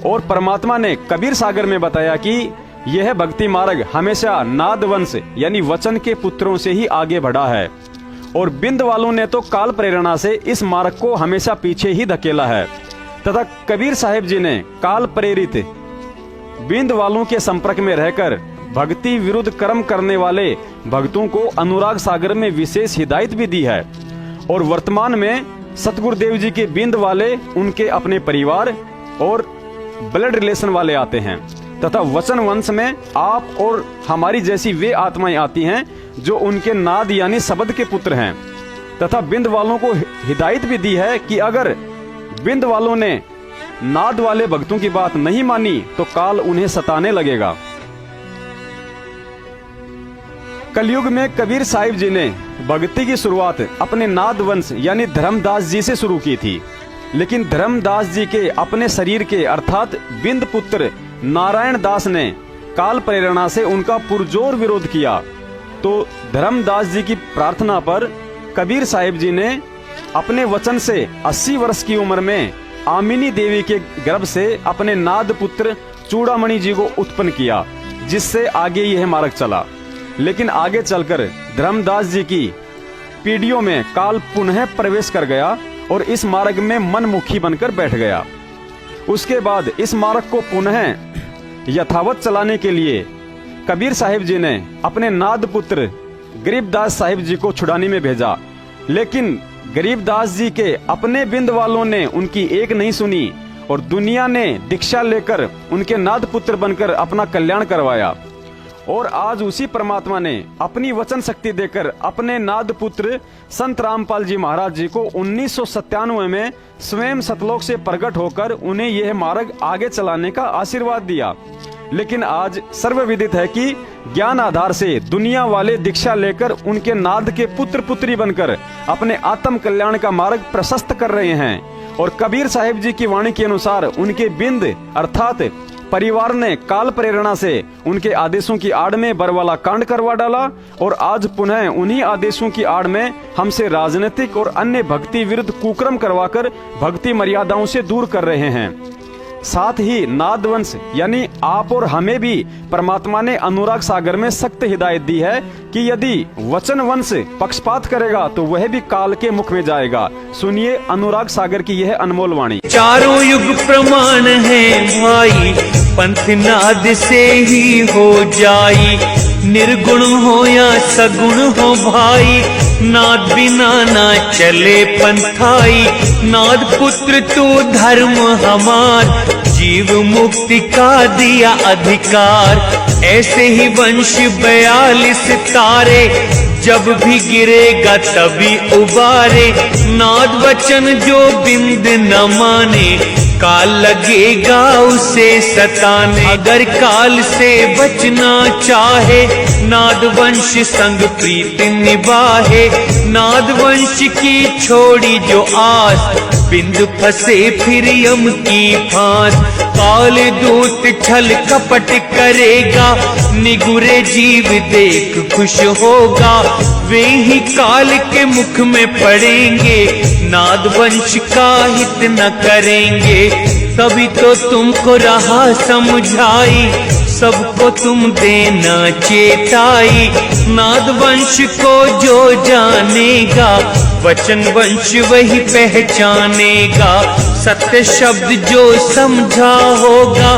और परमात्मा ने कबीर सागर में बताया कि यह भक्ति मार्ग हमेशा नाद वंश यानी वचन के पुत्रों से ही आगे बढ़ा है, और बिंद वालों ने तो काल प्रेरणा से इस मार्ग को हमेशा पीछे ही धकेला है। तथा कबीर साहिब जी ने काल प्रेरित बिंद वालों के संपर्क में रहकर भक्ति विरुद्ध कर्म करने वाले भक्तों को अनुराग सागर में विशेष हिदायत भी दी है। और वर्तमान में सतगुरुदेव जी के बिंद वाले उनके अपने परिवार और ब्लड रिलेशन वाले आते हैं, तथा वचन वंश में आप और हमारी जैसी वे आत्माएं आती हैं जो उनके नाद यानी शब्द के पुत्र हैं। तथा बिंद वालों को हिदायत भी दी है कि अगर बिंद वालों ने नाद वाले भक्तों की बात नहीं मानी तो काल उन्हें सताने लगेगा। कलयुग में कबीर साहिब जी ने भक्ति की शुरुआत अपने नाद वंश यानी धर्मदास जी से शुरू की थी, लेकिन धर्मदास जी के अपने शरीर के अर्थात बिंद पुत्र नारायण दास ने काल प्रेरणा से उनका पुरजोर विरोध किया। तो धर्मदास जी की प्रार्थना पर कबीर साहिब जी ने अपने वचन से 80 वर्ष की उम्र में आमिनी देवी के गर्भ से अपने नाद पुत्र चूड़ामणि जी को उत्पन्न किया, जिससे आगे यह मार्ग चला। लेकिन आगे चलकर धर्मदास जी की पीढ़ियों में काल पुनः प्रवेश कर गया और इस मार्ग में मनमुखी बनकर बैठ गया। उसके बाद इस मार्ग को पुनः यथावत चलाने के लिए कबीर साहिब जी ने अपने नाद पुत्र गरीबदास साहिब जी को छुड़ाने में भेजा, लेकिन गरीबदास जी के अपने बिंद वालों ने उनकी एक नहीं सुनी और दुनिया ने दीक्षा लेकर उनके नाद पुत्र बनकर अपना कल्याण करवाया। और आज उसी परमात्मा ने अपनी वचन शक्ति देकर अपने नाद पुत्र संत रामपाल जी महाराज जी को 1997 में स्वयं सतलोक से प्रकट होकर उन्हें यह मार्ग आगे चलाने का आशीर्वाद दिया। लेकिन आज सर्वविदित है कि ज्ञान आधार से दुनिया वाले दीक्षा लेकर उनके नाद के पुत्र पुत्री बनकर अपने आत्म कल्याण का मार्ग प्रशस्त कर रहे हैं। और कबीर साहिब जी की वाणी के अनुसार उनके बिंद अर्थात परिवार ने काल प्रेरणा से उनके आदेशों की आड़ में बरवाला कांड करवा डाला और आज पुनः उन्हीं आदेशों की आड़ में हमसे राजनीतिक और अन्य भक्ति विरुद्ध कुकर्म करवाकर भक्ति मर्यादाओं से दूर कर रहे हैं। साथ ही नादवंश यानी आप और हमें भी परमात्मा ने अनुराग सागर में सख्त हिदायत दी है कि यदि वचन वंश पक्षपात करेगा तो वह भी काल के मुख में जाएगा। सुनिए अनुराग सागर की यह अनमोल वाणी। चारों युग प्रमाण है भाई, पंथ नाद से ही हो जाई, निर्गुण हो या सगुण हो भाई, नाद बिना ना चले पंथाई, नाद पुत्र तू धर्म हमार, जीव मुक्ति का दिया अधिकार, ऐसे ही वंश 42 तारे, जब भी गिरेगा तभी उबारे, नाद वचन जो बिंद न माने, काल लगेगा उसे सताने, अगर काल से बचना चाहे, नाद वंश संग प्रीत निभाहे, नाद वंश की छोड़ी जो आस, बिंदु फंसे फिर यम की फांस, काल दूत छल कपट करेगा, निगुरे जीव देख खुश होगा, वे ही काल के मुख में पड़ेंगे, नाद वंश का हित न करेंगे, तभी तो तुमको रहा समझाई, सबको तुम देना चेताई, नाद वंश को जो जानेगा, वचन वंश वही पहचानेगा, सत्य शब्द जो समझा होगा,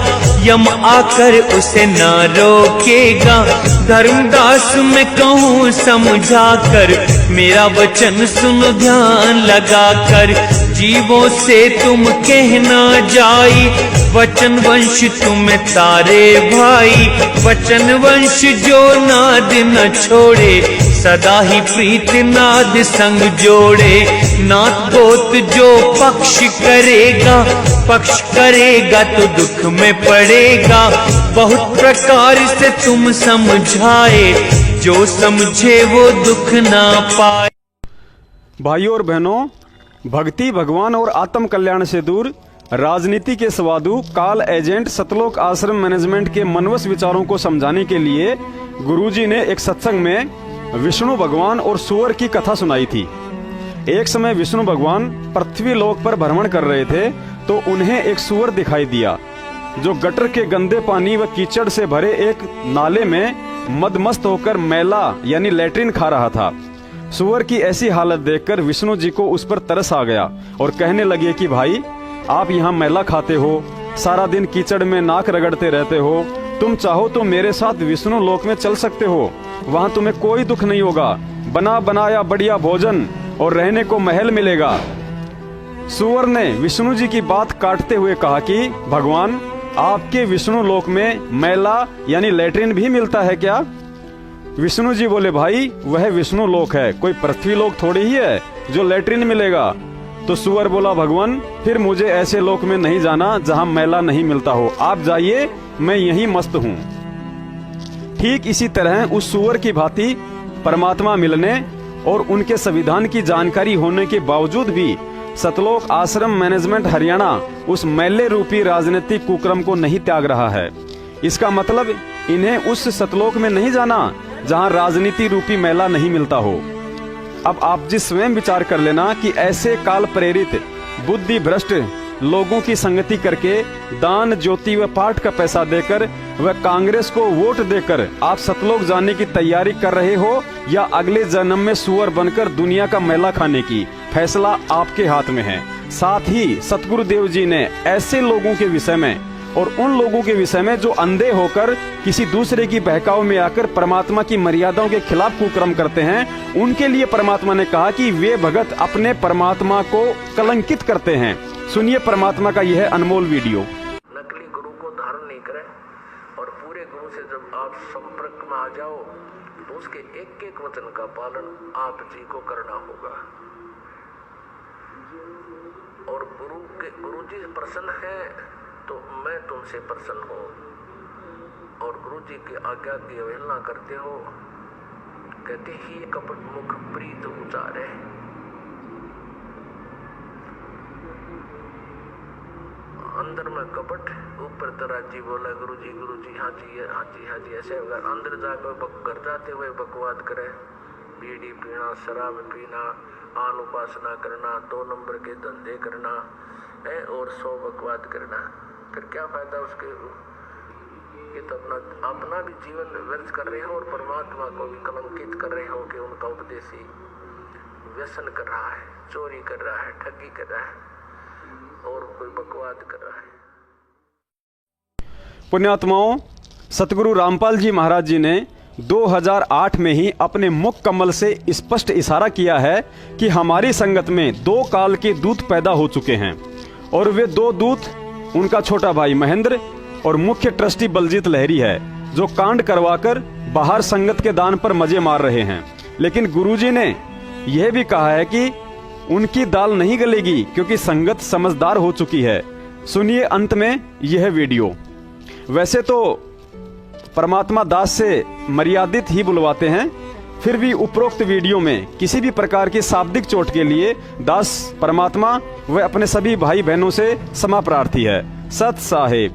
यम आकर उसे न रोकेगा, धर्मदास मैं कहूँ समझा कर, मेरा वचन सुन ध्यान लगा कर, जीवों से तुम कहना जाई, वचन वंश तुम्हें तारे भाई, वचन वंश जो नाद न छोड़े, सदा ही प्रीत नाद संग जोड़े, नाथ गोत जो पक्ष करेगा तो दुख में पड़ेगा, बहुत प्रकार से तुम समझाए, जो समझे वो दुख ना पाए। भाइयों और बहनों, भक्ति भगवान और आत्म कल्याण से दूर राजनीति के स्वादु काल एजेंट सतलोक आश्रम मैनेजमेंट के मनवस विचारों को समझाने के लिए गुरुजी ने एक सत्संग में विष्णु भगवान और सूअर की कथा सुनाई थी। एक समय विष्णु भगवान पृथ्वी लोक पर भ्रमण कर रहे थे तो उन्हें एक सूअर दिखाई दिया जो गटर के गंदे पानी व कीचड़ से भरे एक नाले में मदमस्त होकर मैला यानी लैट्रिन खा रहा था। सूअर की ऐसी हालत देखकर विष्णु जी को उस पर तरस आ गया और कहने लगे कि भाई, आप यहाँ मैला खाते हो, सारा दिन कीचड़ में नाक रगड़ते रहते हो, तुम चाहो तो मेरे साथ विष्णु लोक में चल सकते हो, वहाँ तुम्हें कोई दुख नहीं होगा, बना बनाया बढ़िया भोजन और रहने को महल मिलेगा। सूअर ने विष्णु जी की बात काटते हुए कहा कि भगवान, आपके विष्णु लोक में मैला यानी लैट्रिन भी मिलता है क्या? विष्णु जी बोले, भाई वह विष्णु लोक है, कोई पृथ्वी लोक थोड़ी ही है जो लैट्रिन मिलेगा। तो सूअर बोला, भगवान फिर मुझे ऐसे लोक में नहीं जाना जहाँ मैला नहीं मिलता हो, आप जाइए, मैं यहीं मस्त हूँ। ठीक इसी तरह उस सूअर की भांति परमात्मा मिलने और उनके संविधान की जानकारी होने के बावजूद भी सतलोक आश्रम मैनेजमेंट हरियाणा उस मैले रूपी राजनीतिक कुक्रम को नहीं त्याग रहा है। इसका मतलब इन्हें उस सतलोक में नहीं जाना जहां राजनीति रूपी मैला नहीं मिलता हो। अब आप जी स्वयं विचार कर लेना कि ऐसे काल प्रेरित बुद्धि भ्रष्ट लोगों की संगति करके दान ज्योति व पाठ का पैसा देकर व कांग्रेस को वोट देकर आप सतलोक जाने की तैयारी कर रहे हो या अगले जन्म में सूअर बनकर दुनिया का मैला खाने की, फैसला आपके हाथ में है। साथ ही सतगुरुदेव जी ने ऐसे लोगों के विषय में और उन लोगों के विषय में जो अंधे होकर किसी दूसरे की बहकाव में आकर परमात्मा की मर्यादाओं के खिलाफ कुकर्म करते हैं, उनके लिए परमात्मा ने कहा कि वे भगत अपने परमात्मा को कलंकित करते हैं। सुनिए परमात्मा का यह अनमोल वीडियो। नकली गुरु को धारण नहीं करें और पूरे गुरु से जब आप संपर्क में आ जाओ तो उसके एक एक वचन का पालन आप जी को करना होगा। और गुरु जी प्रसन्न है तो मैं तुमसे प्रसन्न हूँ, और गुरु जी की आज्ञा की अवहेलना करते हो, कहते ही कपट मुख प्रीत उचारे। अंदर में कपट, ऊपर तराजी बोला गुरु जी हाँ जी ऐसे अंदर जाकर घर जाते हुए बकवाद करे, बीड़ी पीना, शराब पीना, आन उपासना करना, 2 नंबर के धंधे करना है और 100 बकवाद करना, फिर क्या फायदा उसके? ये तो अपना भी जीवन व्यर्थ कर रहे हो और परमात्मा को भी कलंकित कर रहे हो कि उनका उपदेशी व्यसन कर रहा है, चोरी कर रहा है, ठगी कर रहा है और कोई बकवाद कर रहा है। पुण्यात्माओं, सतगुरु रामपाल जी महाराज जी ने 2008 में ही अपने मुख कमल से स्पष्ट इशारा किया है कि हमारी संगत में 2 काल के दूत पैदा हो चुके हैं, और वे 2 दूत उनका छोटा भाई महेंद्र और मुख्य ट्रस्टी बलजीत लहरी है, जो कांड करवाकर बाहर संगत के दान पर मजे मार रहे हैं। लेकिन गुरुजी ने यह भी कहा है कि उनकी दाल नहीं गलेगी क्योंकि संगत समझदार हो चुकी है। सुनिए अंत में यह वीडियो। वैसे तो परमात्मा दास से मर्यादित ही बुलवाते हैं, फिर भी उपरोक्त वीडियो में किसी भी प्रकार की शाब्दिक चोट के लिए दास परमात्मा व अपने सभी भाई बहनों से क्षमा प्रार्थी है। सत साहेब।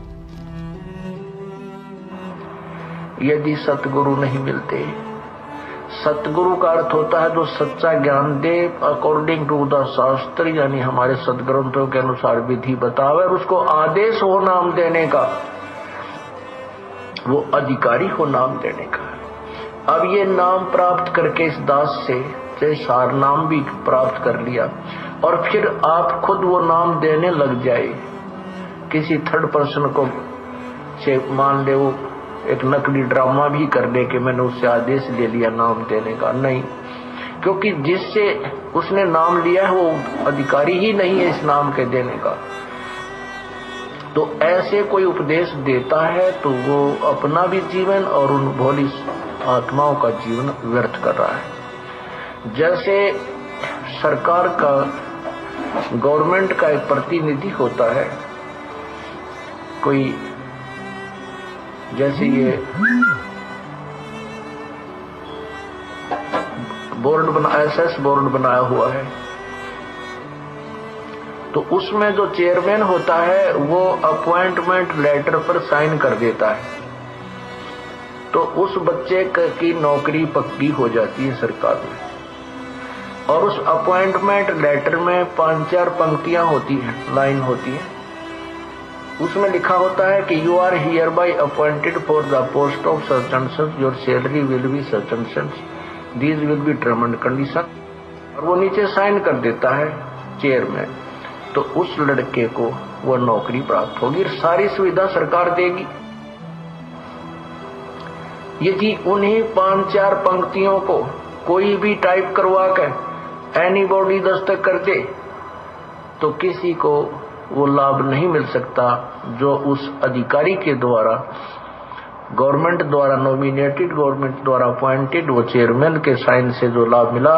यदि सतगुरु नहीं मिलते, सतगुरु का अर्थ होता है जो सच्चा ज्ञान दे अकॉर्डिंग टू द शास्त्र, यानी हमारे सदग्रंथों के अनुसार विधि बतावे और उसको आदेश हो नाम देने का, वो अधिकारी हो नाम देने का। अब ये नाम प्राप्त करके इस दास से सार नाम भी प्राप्त कर लिया और फिर आप खुद वो नाम देने लग जाए, किसी थर्ड पर्सन को से मान ले वो एक नकली ड्रामा भी कर दे कि मैंने उससे आदेश ले लिया नाम देने का, नहीं, क्योंकि जिससे उसने नाम लिया है वो अधिकारी ही नहीं है इस नाम के देने का। तो ऐसे कोई उपदेश देता है तो वो अपना भी जीवन और उन भोली आत्माओं का जीवन व्यर्थ कर रहा है। जैसे सरकार का, गवर्नमेंट का एक प्रतिनिधि होता है, कोई जैसे ये बोर्ड बना, SS बोर्ड बनाया हुआ है, तो उसमें जो चेयरमैन होता है वो अपॉइंटमेंट लेटर पर साइन कर देता है, तो उस बच्चे की नौकरी पक्की हो जाती है सरकार में। और उस अपॉइंटमेंट लेटर में 5-4 पंक्तियां होती हैं, लाइन होती है, उसमें लिखा होता है कि you are hereby appointed for the post of such and such, your salary will be such and such, these will be term and condition, और वो नीचे साइन कर देता है चेयरमैन। तो उस लड़के को वो नौकरी प्राप्त होगी, सारी सुविधा सरकार देगी। यदि उन्हीं 5-4 पंक्तियों को कोई भी टाइप करवा कर एनीबॉडी दस्तक कर दे तो किसी को वो लाभ नहीं मिल सकता जो उस अधिकारी के द्वारा, गवर्नमेंट द्वारा नॉमिनेटेड, गवर्नमेंट द्वारा अपॉइंटेड वो चेयरमैन के साइन से जो लाभ मिला,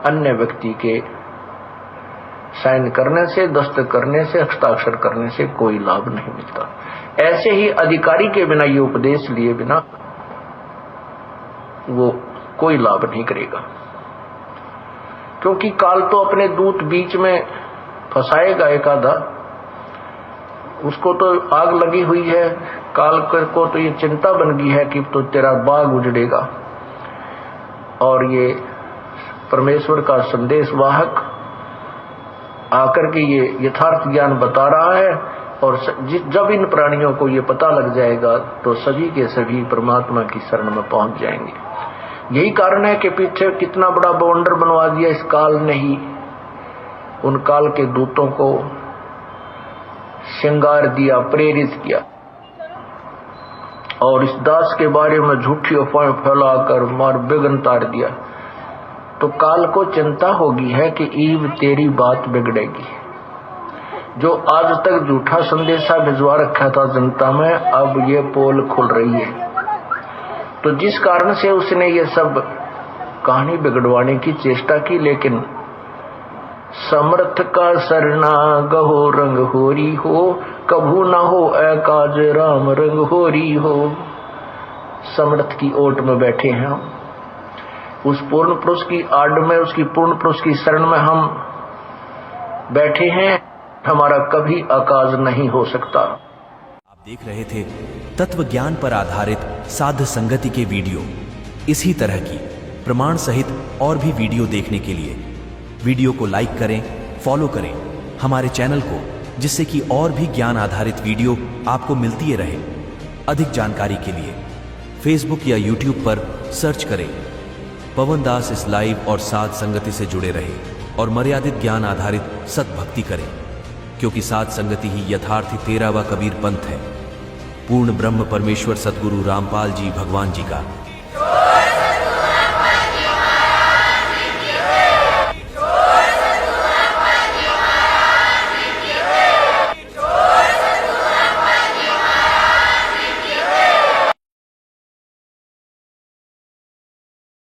अन्य व्यक्ति के साइन करने से, दस्तक करने से, हस्ताक्षर करने से कोई लाभ नहीं मिलता। ऐसे ही अधिकारी के बिना, ये उपदेश लिए बिना वो कोई लाभ नहीं करेगा, क्योंकि काल तो अपने दूत बीच में फंसाएगा एक आधा, उसको तो आग लगी हुई है, काल को तो ये चिंता बन गई है कि तो तेरा बाग उजड़ेगा। और ये परमेश्वर का संदेश वाहक आकर के ये यथार्थ ज्ञान बता रहा है, और जब इन प्राणियों को ये पता लग जाएगा तो सभी के सभी परमात्मा की शरण में पहुंच जाएंगे। यही कारण है कि पीछे कितना बड़ा बवंडर बनवा दिया इस काल ने ही, उन काल के दूतों को श्रृंगार दिया, प्रेरित किया। और इस दास के बारे में झूठी अफवाहें फैलाकर मार बिगन तार दिया, तो काल को चिंता होगी है कि ईव तेरी बात बिगड़ेगी। जो आज तक झूठा संदेशा भिजवा रखा था जनता में, अब ये पोल खुल रही है। तो जिस कारण से उसने ये सब कहानी बिगड़वाने की चेष्टा की, लेकिन समर्थ का सरना गहो रंग होरी हो, कभू ना हो काज राम रंग होरी हो। समर्थ की ओट में बैठे हैं हम, उस पूर्ण पुरुष की आड़ में, उसकी पूर्ण पुरुष की शरण में हम बैठे हैं। हमारा कभी अकाज नहीं हो सकता। आप देख रहे थे तत्व ज्ञान पर आधारित साध संगति के वीडियो। इसी तरह की प्रमाण सहित और भी वीडियो देखने के लिए वीडियो को लाइक करें, फॉलो करें हमारे चैनल को, जिससे कि और भी ज्ञान आधारित वीडियो आपको मिलती रहे। अधिक जानकारी के लिए फेसबुक या यूट्यूब पर सर्च करें पवन दास इस लाइव और साध संगति से जुड़े रहे और मर्यादित ज्ञान आधारित सतभक्ति करें, क्योंकि साध संगति ही यथार्थी 13वां कबीर पंथ है। पूर्ण ब्रह्म परमेश्वर सदगुरु रामपाल जी भगवान जी का